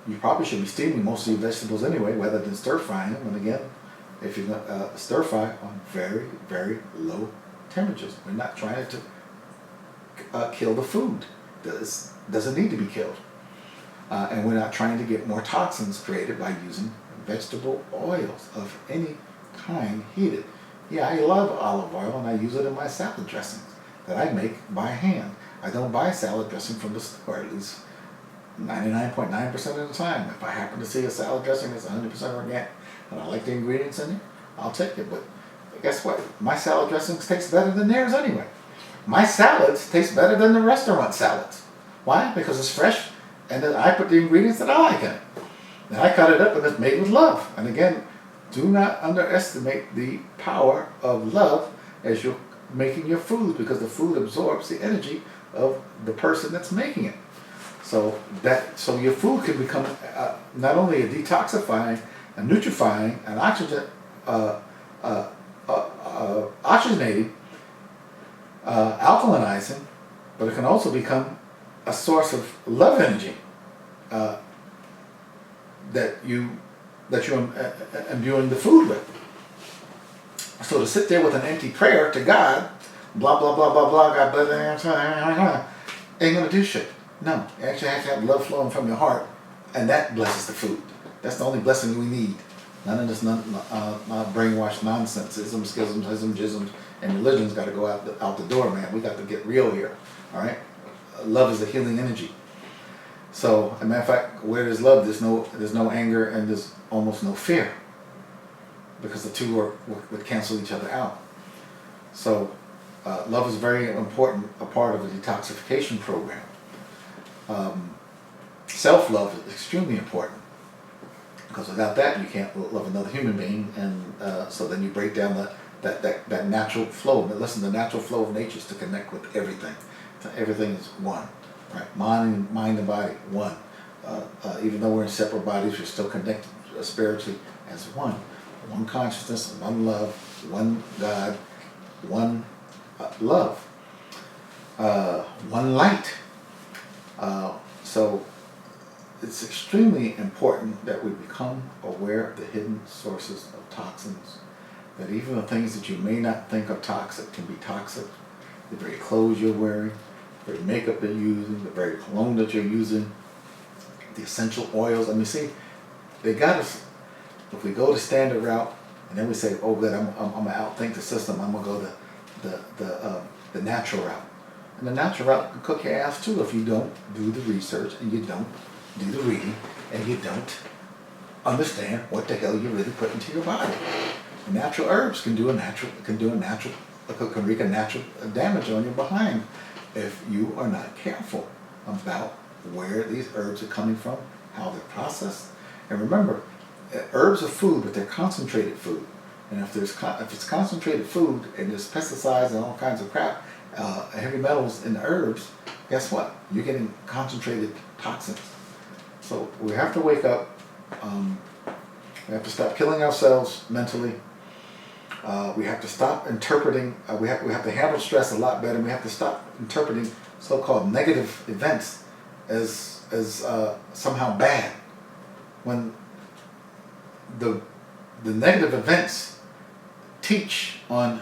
You probably should be steaming most of your vegetables anyway, rather than stir frying them. And again, if you're going to stir fry on very, very low temperatures, we're not trying to kill the food. This doesn't need to be killed. And we're not trying to get more toxins created by using vegetable oils of any kind heated. Yeah, I love olive oil and I use it in my salad dressings that I make by hand. I don't buy salad dressing from the store, at least 99.9% of the time. If I happen to see a salad dressing that's 100% organic and I like the ingredients in it, I'll take it. But guess what? My salad dressings taste better than theirs anyway. My salads taste better than the restaurant salads. Why? Because it's fresh and then I put the ingredients that I like in it. And I cut it up and it's made with love. And again, do not underestimate the power of love as you're making your food, because the food absorbs the energy of the person that's making it. So your food can become not only a detoxifying, a nutrifying, an oxygenating, alkalinizing, but it can also become a source of love energy that you're imbuing the food with. So to sit there with an empty prayer to God, blah, blah, blah, blah, blah, God bless, ain't going to do shit. No, you actually have to have love flowing from your heart, and that blesses the food. That's the only blessing we need. None of this brainwashed nonsense, isms, schisms, jisms, and religion's got to go out the door, man. We got to get real here, all right? Love is a healing energy. So, as a matter of fact, where there's love, there's no anger and there's almost no fear, because the two would cancel each other out. So, love is very important, a part of the detoxification program. Self-love is extremely important, because without that you can't love another human being, and so then you break down that natural flow. But listen, the natural flow of nature is to connect with everything. Everything is one, right? Mind and body, one. Even though we're in separate bodies, we're still connected spiritually as one. One consciousness, one love, one God, one love, one light. So it's extremely important that we become aware of the hidden sources of toxins, that even the things that you may not think are toxic can be toxic. The very clothes you're wearing, the very makeup you're using, the very cologne that you're using, the essential oils. I mean, see, they got us. If we go the standard route and then we say, oh good, I'm gonna outthink the system, I'm gonna go the natural route. And the natural route can cook your ass too if you don't do the research and you don't do the reading and you don't understand what the hell you're really putting into your body. The natural herbs can wreak a natural damage on your behind if you are not careful about where these herbs are coming from, how they're processed. And remember, herbs are food, but they're concentrated food. And if it's concentrated food and there's pesticides and all kinds of crap, heavy metals in the herbs, guess what? You're getting concentrated toxins. So we have to wake up. We have to stop killing ourselves mentally. We have to stop interpreting. We have to handle stress a lot better. We have to stop interpreting so-called negative events as somehow bad, when the negative events teach on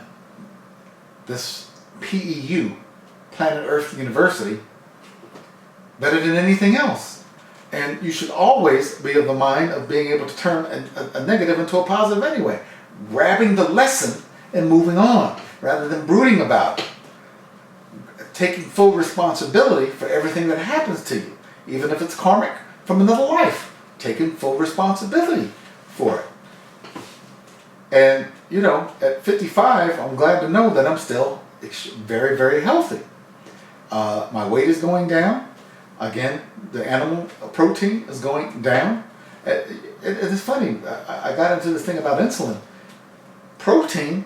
this PEU, Planet Earth University, better than anything else. And you should always be of the mind of being able to turn a negative into a positive anyway, grabbing the lesson and moving on, rather than brooding about it. Taking full responsibility for everything that happens to you, even if it's karmic from another life, taking full responsibility for it. And, you know, at 55, I'm glad to know that I'm still very, very healthy. My weight is going down. Again, the animal protein is going down. It's funny, I got into this thing about insulin. Protein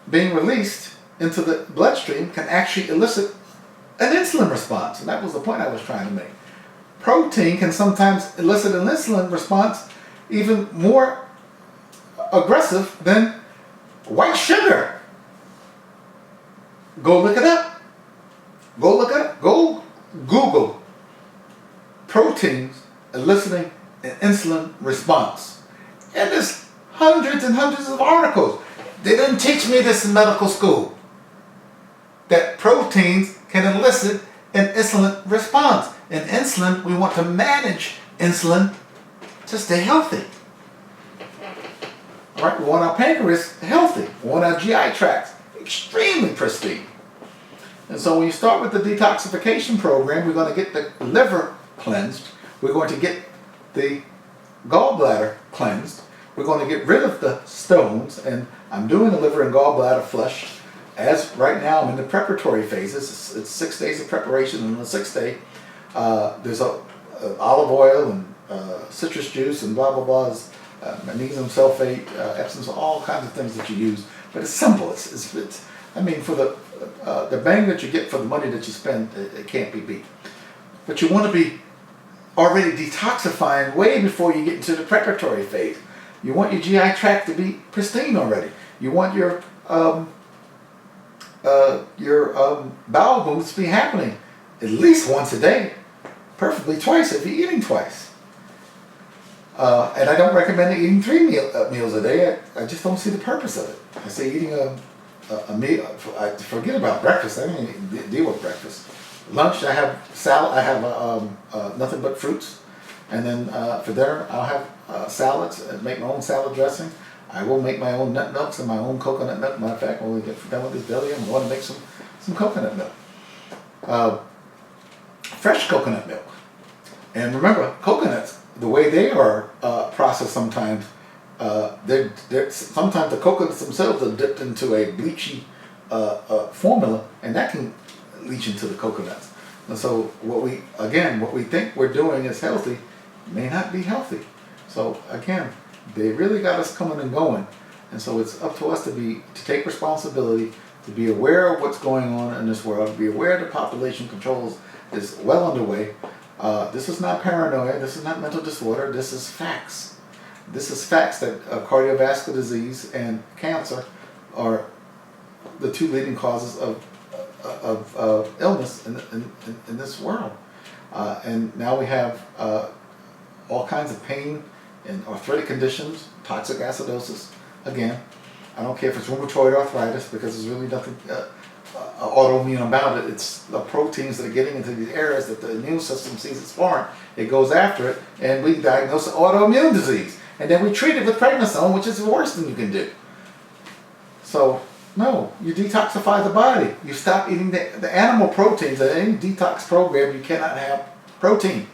being released into the bloodstream can actually elicit an insulin response. And that was the point I was trying to make. Protein can sometimes elicit an insulin response even more aggressive than white sugar. Go look it up. Go look it up. Go Google proteins eliciting an insulin response. And there's hundreds and hundreds of articles. They didn't teach me this in medical school. That proteins can elicit an insulin response. In insulin, we want to manage insulin to stay healthy. All right, we want our pancreas healthy. We want our GI tracts extremely pristine. And so when you start with the detoxification program, we're going to get the liver cleansed. We're going to get the gallbladder cleansed. We're going to get rid of the stones. And I'm doing the liver and gallbladder flush. As right now, I'm in the preparatory phases. It's 6 days of preparation. And on the 6th day, there's olive oil and citrus juice and blah, blah, blah. Magnesium sulfate, Epsom, all kinds of things that you use. But it's simple. It's I mean, for the bang that you get for the money that you spend, it can't be beat. But you want to be already detoxifying way before you get into the preparatory phase. You want your GI tract to be pristine already. You want your bowel movements to be happening at least once a day, preferably twice if you're eating twice. And I don't recommend eating 3 meals a day. I just don't see the purpose of it. I say eating a meal. I forget about breakfast. I don't even deal with breakfast. Lunch, I have salad. I have nothing but fruits, and then for dinner, I'll have salads and make my own salad dressing. I will make my own nut milks and my own coconut milk. Matter of fact, when we get done with this belly, I'm going to make some coconut milk, fresh coconut milk. And remember, coconuts, the way they are processed sometimes, sometimes the coconuts themselves are dipped into a bleachy formula, and that can leach into the coconuts. And so what we think we're doing is healthy may not be healthy. So again, they really got us coming and going. And so it's up to us to take responsibility, to be aware of what's going on in this world, to be aware the population controls is well underway. This is not paranoia, this is not mental disorder, this is facts. This is facts that cardiovascular disease and cancer are the 2 leading causes of illness in this world. And now we have all kinds of pain and arthritic conditions, toxic acidosis. Again, I don't care if it's rheumatoid arthritis, because there's really nothing autoimmune about it. It's the proteins that are getting into these areas that the immune system sees as foreign. It goes after it, and we diagnose an autoimmune disease. And then we treat it with prednisone, which is the worst thing you can do. So, no, you detoxify the body. You stop eating the animal proteins. In any detox program, you cannot have protein.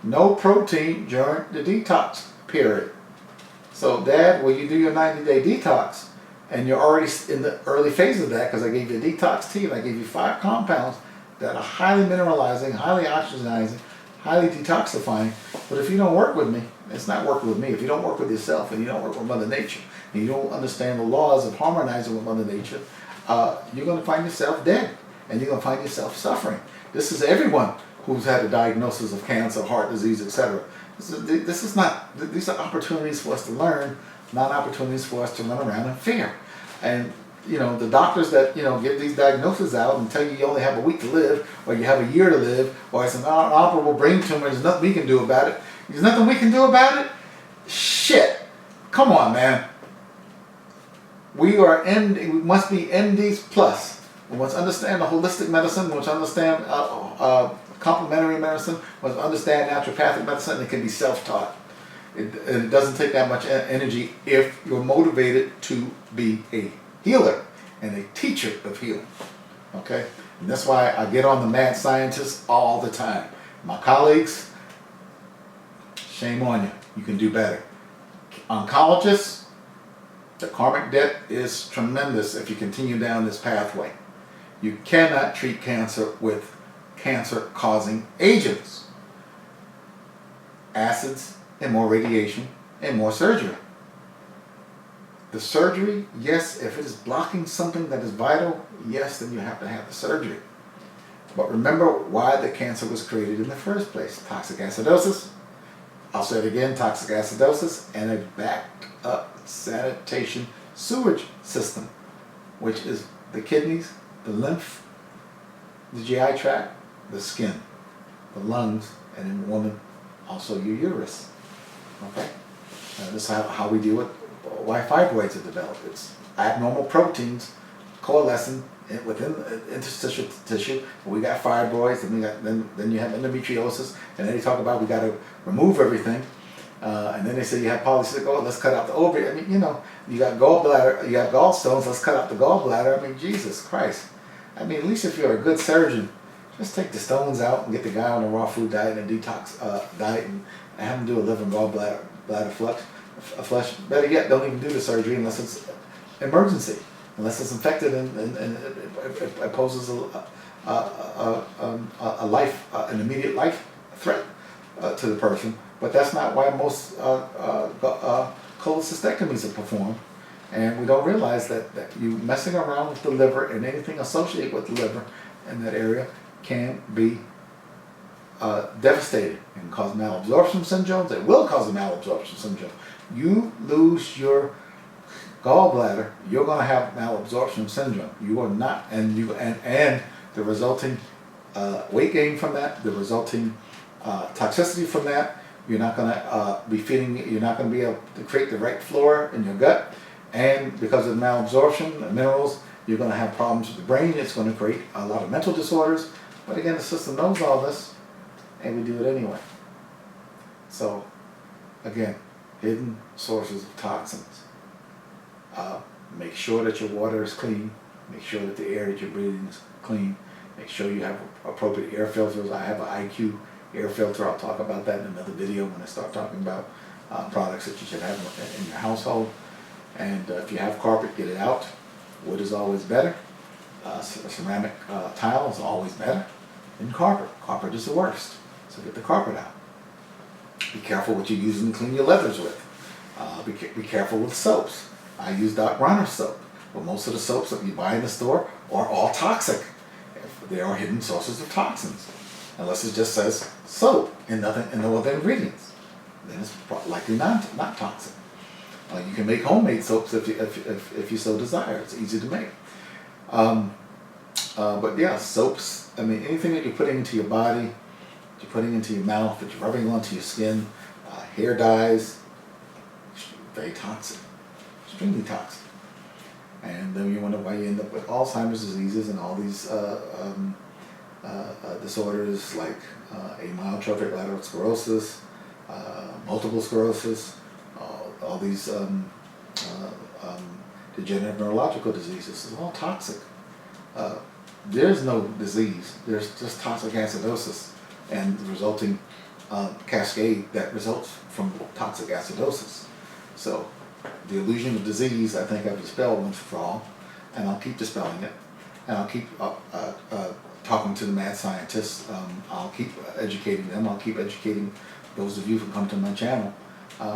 No protein during the detox period. So, Dad, when you do your 90-day detox, and you're already in the early phase of that, because I gave you a detox tea, and I gave you 5 compounds that are highly mineralizing, highly oxygenizing, highly detoxifying. But if you don't work with me, it's not working with me. If you don't work with yourself, and you don't work with Mother Nature, and you don't understand the laws of harmonizing with Mother Nature, you're going to find yourself dead, and you're going to find yourself suffering. This is everyone who's had a diagnosis of cancer, heart disease, etc. These are opportunities for us to learn, not opportunities for us to run around in fear. And the doctors that give these diagnoses out and tell you only have a week to live, or you have a year to live, or it's an inoperable brain tumor, there's nothing we can do about it. There's nothing we can do about it? Shit. Come on, man. We must be MDs plus. We must understand the holistic medicine, we must understand complementary medicine, we must understand naturopathic medicine, and it can be self-taught. It doesn't take that much energy if you're motivated to be a healer and a teacher of healing. Okay? And that's why I get on the mad scientists all the time. My colleagues, shame on you. You can do better. Oncologists, the karmic debt is tremendous if you continue down this pathway. You cannot treat cancer with cancer-causing agents. Acids, and more radiation, and more surgery. The surgery, yes, if it is blocking something that is vital, yes, then you have to have the surgery. But remember why the cancer was created in the first place. Toxic acidosis, I'll say it again, toxic acidosis, and a backed up sanitation sewage system, which is the kidneys, the lymph, the GI tract, the skin, the lungs, and in woman, also your uterus. Okay? This is how we deal with why fibroids are developed. It's abnormal proteins coalescing within interstitial tissue. We got fibroids, and then you have endometriosis, and then they talk about we got to remove everything, and then they say you have polycystic ovary, let's cut out the ovary. I mean, you know, you got gallbladder, you got gallstones, let's cut out the gallbladder. I mean, Jesus Christ. I mean, at least if you're a good surgeon, just take the stones out and get the guy on a raw food diet and a detox diet and have him do a liver and gallbladder flush. Better yet, don't even do the surgery unless it's emergency, unless it's infected and it poses an immediate life threat to the person. But that's not why most cholecystectomies are performed. And we don't realize that you messing around with the liver and anything associated with the liver in that area can be devastating and cause malabsorption syndromes. It will cause a malabsorption syndrome. You lose your gallbladder, you're going to have malabsorption syndrome. You are not, and the resulting weight gain from that, the resulting toxicity from that. You're not going to be feeding. You're not going to be able to create the right flora in your gut, and because of malabsorption of minerals, you're going to have problems with the brain. It's going to create a lot of mental disorders. But again, the system knows all this, and we do it anyway. So, again, hidden sources of toxins. Make sure that your water is clean. Make sure that the air that you're breathing is clean. Make sure you have appropriate air filters. I have an IQ air filter. I'll talk about that in another video when I start talking about products that you should have in your household. And if you have carpet, get it out. Wood is always better. Ceramic tile is always better than carpet. Carpet is the worst. So get the carpet out. Be careful what you're using to clean your leathers with. Be careful with soaps. I use Doc Bronner soap, but most of the soaps that you buy in the store are all toxic. They are hidden sources of toxins, unless it just says soap and nothing and no other ingredients. Then it's likely not toxic. You can make homemade soaps if you so desire. It's easy to make. But yeah, soaps. I mean, anything that you're putting into your body, that you're putting into your mouth, that you're rubbing onto your skin, hair dyes, very toxic. Extremely toxic. And then you wonder why you end up with Alzheimer's diseases and all these disorders like amyotrophic lateral sclerosis, multiple sclerosis, all these degenerative neurological diseases. It's all toxic. There's no disease. There's just toxic acidosis and the resulting cascade that results from toxic acidosis. So the illusion of disease, I think I've dispelled once for all, and I'll keep dispelling it, and I'll keep talking to the mad scientists. I'll keep educating them. I'll keep educating those of you who come to my channel.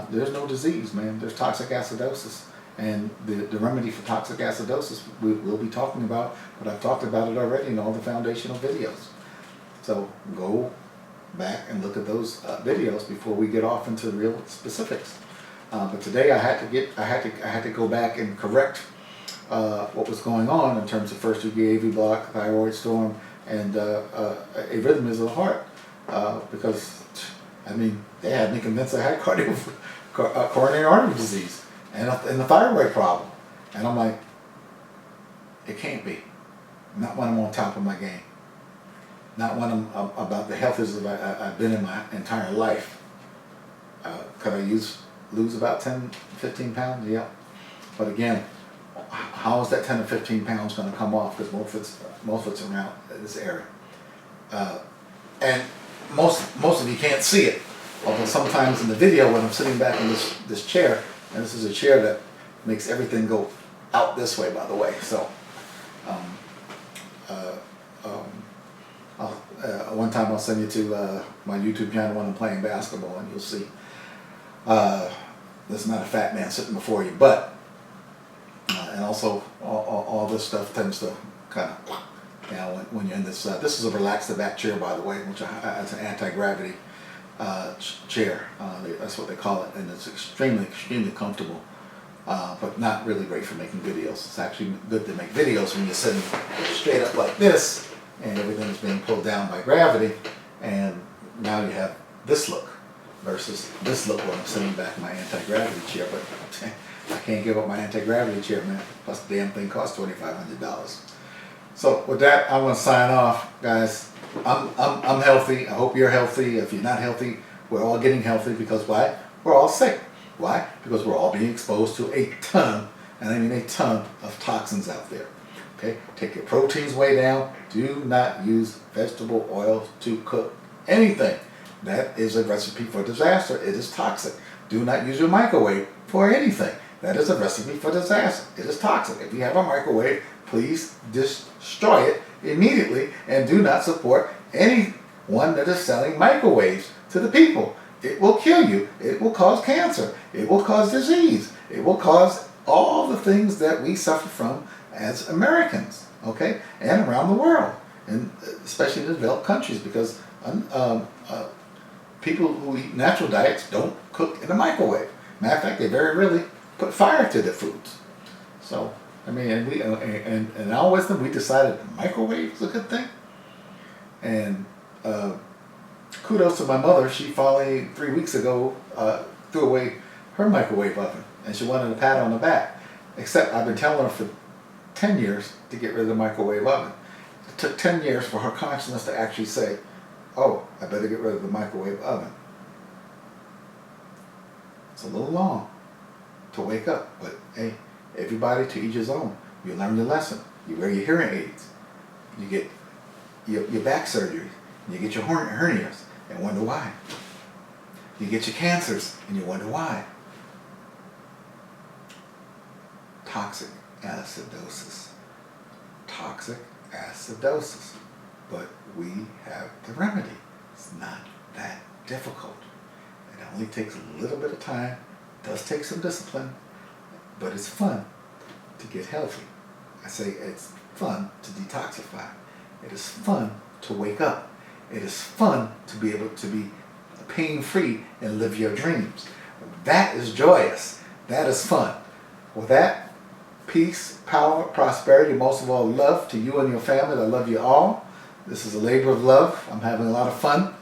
There's no disease, man. There's toxic acidosis, and the remedy for toxic acidosis we'll be talking about, but I've talked about it already in all the foundational videos. So go back and look at those videos before we get off into real specifics. But today I had to go back and correct what was going on in terms of first degree AV block, thyroid storm, and arrhythmias of the heart. Because I mean, they had me convinced I had coronary artery disease and a thyroid problem, and I'm like, it can't be. Not when I'm on top of my game. Not when I'm about the health issues I've been in my entire life. Could I lose about 10, 15 pounds? Yeah. But again, how is that 10 or 15 pounds going to come off? Because most of it's around this area. And most of you can't see it. Although sometimes in the video when I'm sitting back in this chair, and this is a chair that makes everything go out this way, by the way. So one time I'll send you to my YouTube channel when I'm playing basketball, and you'll see. There's not a fat man sitting before you, but And also, all this stuff tends to kind of, when you're in this, this is a relaxed back chair, by the way, which it's an anti-gravity chair. That's what they call it, and it's extremely, extremely comfortable, but not really great for making videos. It's actually good to make videos when you're sitting straight up like this, and everything is being pulled down by gravity, and now you have this look versus this look when I'm sitting back in my anti-gravity chair. But I can't give up my anti-gravity chair, man. Plus the damn thing costs $2,500. So with that, I'm gonna sign off, guys. I'm healthy. I hope you're healthy. If you're not healthy, we're all getting healthy, because why? We're all sick. Why? Because we're all being exposed to a ton, and I mean a ton, of toxins out there. Okay? Take your proteins way down. Do not use vegetable oil to cook anything. That is a recipe for disaster. It is toxic. Do not use your microwave for anything. That is a recipe for disaster. It is toxic. If you have a microwave, please destroy it immediately, and do not support anyone that is selling microwaves to the people. It will kill you. It will cause cancer. It will cause disease. It will cause all the things that we suffer from as Americans, okay, and around the world, and especially in the developed countries, because people who eat natural diets don't cook in a microwave. Matter of fact, they very rarely put fire to their foods. So, I mean, and we in our wisdom, we decided the microwave is a good thing. And kudos to my mother. She finally 3 weeks ago threw away her microwave oven, and she wanted a pat on the back. Except I've been telling her for 10 years to get rid of the microwave oven. It took 10 years for her consciousness to actually say, "Oh, I better get rid of the microwave oven." It's a little long to wake up, but hey, everybody to each his own. You learn your lesson. You wear your hearing aids. You get your back surgery. You get your hernias and wonder why. You get your cancers and you wonder why. Toxic acidosis. Toxic acidosis. But we have the remedy. It's not that difficult. It only takes a little bit of time. It does take some discipline, but it's fun to get healthy. I say it's fun to detoxify. It is fun to wake up. It is fun to be able to be pain-free and live your dreams. That is joyous. That is fun. With that, peace, power, prosperity, most of all love to you and your family. I love you all. This is a labor of love. I'm having a lot of fun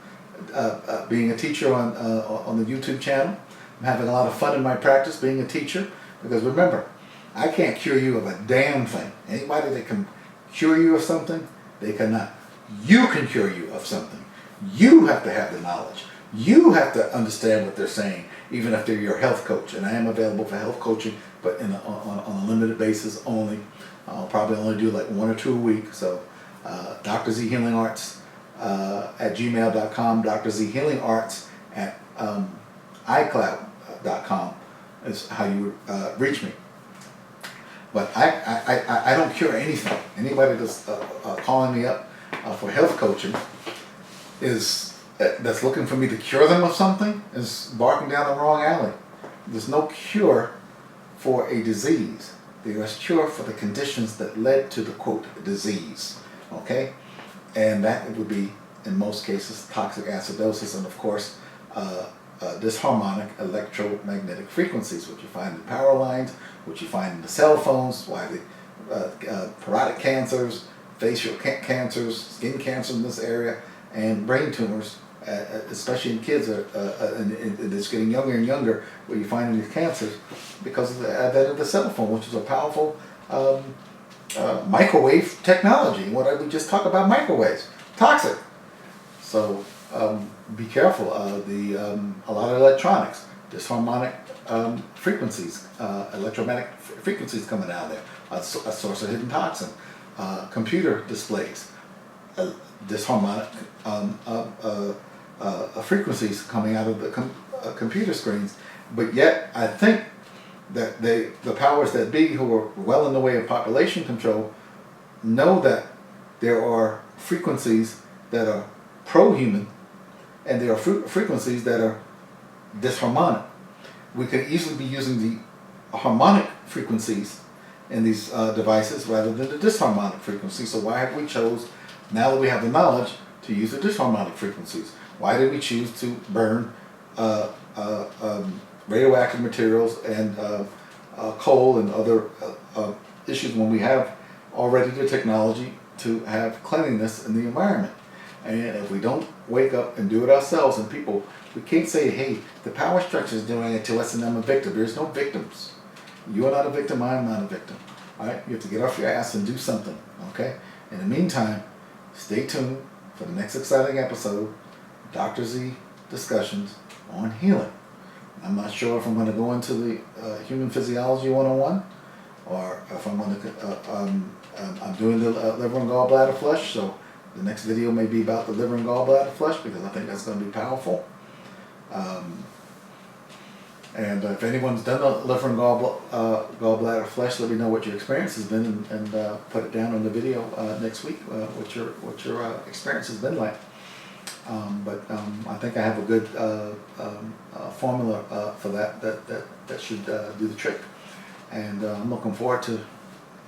being a teacher on the YouTube channel. I'm having a lot of fun in my practice being a teacher, because remember, I can't cure you of a damn thing. Anybody that can cure you of something, they cannot. You can cure you of something. You have to have the knowledge. You have to understand what they're saying, even if they're your health coach. And I am available for health coaching, but on a limited basis only. I'll probably only do like 1 or 2 a week. So Dr. Z Healing Arts at gmail.com, Dr. Z Healing Arts at iCloud.com is how you reach me. But I don't cure anything. Anybody that's calling me up for health coaching that's looking for me to cure them of something is barking down the wrong alley. There's no cure for a disease. There is cure for the conditions that led to the, quote, disease. Okay? And that would be, in most cases, toxic acidosis, and of course, disharmonic electromagnetic frequencies, which you find in power lines, which you find in the cell phones, why the parotid cancers, facial cancers, skin cancer in this area, and brain tumors, especially in kids, and it's getting younger and younger, where you find these cancers because of the advent of the cell phone, which is a powerful microwave technology. What we just talked about, microwaves, toxic. So be careful. A lot of electronics, disharmonic frequencies, electromagnetic frequencies coming out of there, a source of hidden toxin. Computer displays, disharmonic frequencies coming out of the computer screens. But yet, I think that the powers that be, who are well in the way of population control, know that there are frequencies that are pro-human, and there are frequencies that are disharmonic. We could easily be using the harmonic frequencies in these devices rather than the disharmonic frequency. So why have we chose, now that we have the knowledge, to use the disharmonic frequencies? Why did we choose to burn radioactive materials and coal and other issues when we have already the technology to have cleanliness in the environment? And if we don't wake up and do it ourselves, and people, we can't say, hey, the power structure is doing it to us and I'm a victim. There's no victims. You are not a victim, I'm not a victim. All right? You have to get off your ass and do something, okay? In the meantime, stay tuned for the next exciting episode, Dr. Z Discussions on Healing. I'm not sure if I'm going to go into the Human Physiology 101, or if I'm going to, I'm doing the liver and gallbladder flush, so the next video may be about the liver and gallbladder flush, because I think that's going to be powerful. And if anyone's done a liver and gallbladder flush, let me know what your experience has been, and put it down on the video next week, what your experience has been like. I think I have a good formula for that should do the trick. And I'm looking forward to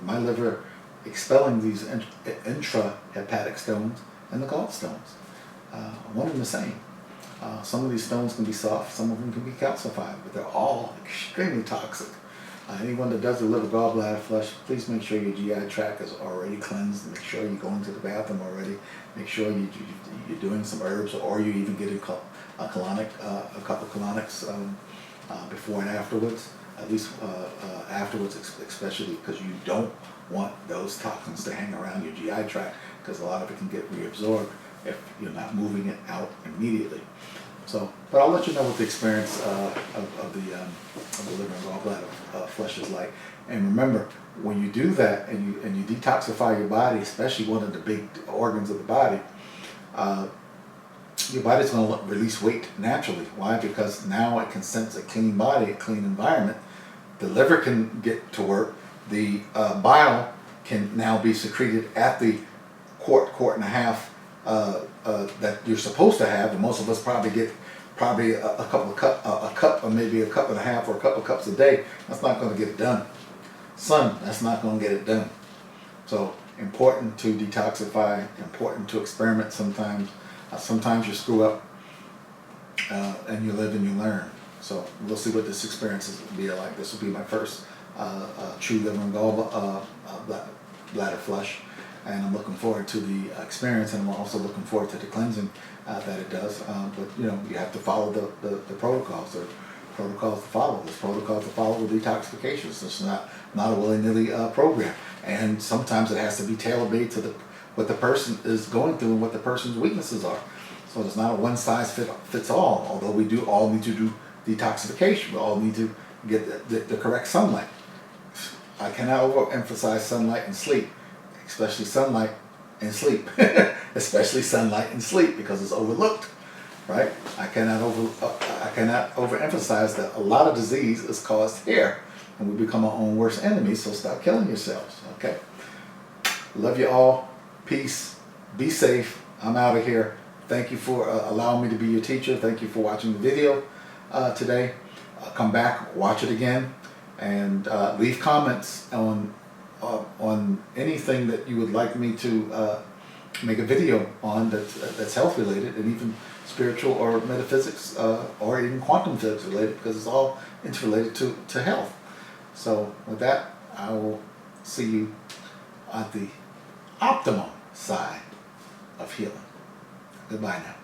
my liver expelling these intrahepatic stones and the gallstones. One and the same. Some of these stones can be soft, some of them can be calcified, but they're all extremely toxic. Anyone that does a liver gallbladder flush, please make sure your GI tract is already cleansed. Make sure you're going to the bathroom already. Make sure you're doing some herbs, or you even get a couple colonics before and afterwards. At least afterwards, especially because you don't want those toxins to hang around your GI tract, because a lot of it can get reabsorbed if you're not moving it out immediately. So, but I'll let you know what the experience of the liver and gallbladder flush is like. And remember, when you do that and you detoxify your body, especially one of the big organs of the body, your body's going to release weight naturally. Why? Because now it can sense a clean body, a clean environment. The liver can get to work. The bile can now be secreted at the quart and a half that you're supposed to have, and most of us probably get a cup or maybe a cup and a half or a couple of cups a day. That's not going to get it done. Son, that's not going to get it done. So important to detoxify, important to experiment sometimes. Sometimes you screw up and you live and you learn. So we'll see what this experience will be like. This will be my first true liver and gallbladder flush. And I'm looking forward to the experience, and I'm also looking forward to the cleansing that it does. But you know, you have to follow the protocols. There are protocols to follow. There's protocols to follow with detoxification. So it's not a willy-nilly program. And sometimes it has to be tailor-made to what the person is going through and what the person's weaknesses are. So it's not a one-size-fits-all. Although we do all need to do detoxification, we all need to get the correct sunlight. I cannot overemphasize sunlight and sleep. Especially sunlight and sleep. Especially sunlight and sleep, because it's overlooked, right? I cannot overemphasize that a lot of disease is caused here, and we become our own worst enemies. So stop killing yourselves. Okay. Love you all. Peace. Be safe. I'm out of here. Thank you for allowing me to be your teacher. Thank you for watching the video today. Come back, watch it again, and leave comments on anything that you would like me to make a video on that's health related, and even spiritual or metaphysics or even quantum physics related, because it's all interrelated to health. So with that, I will see you at the optimum side of healing. Goodbye now.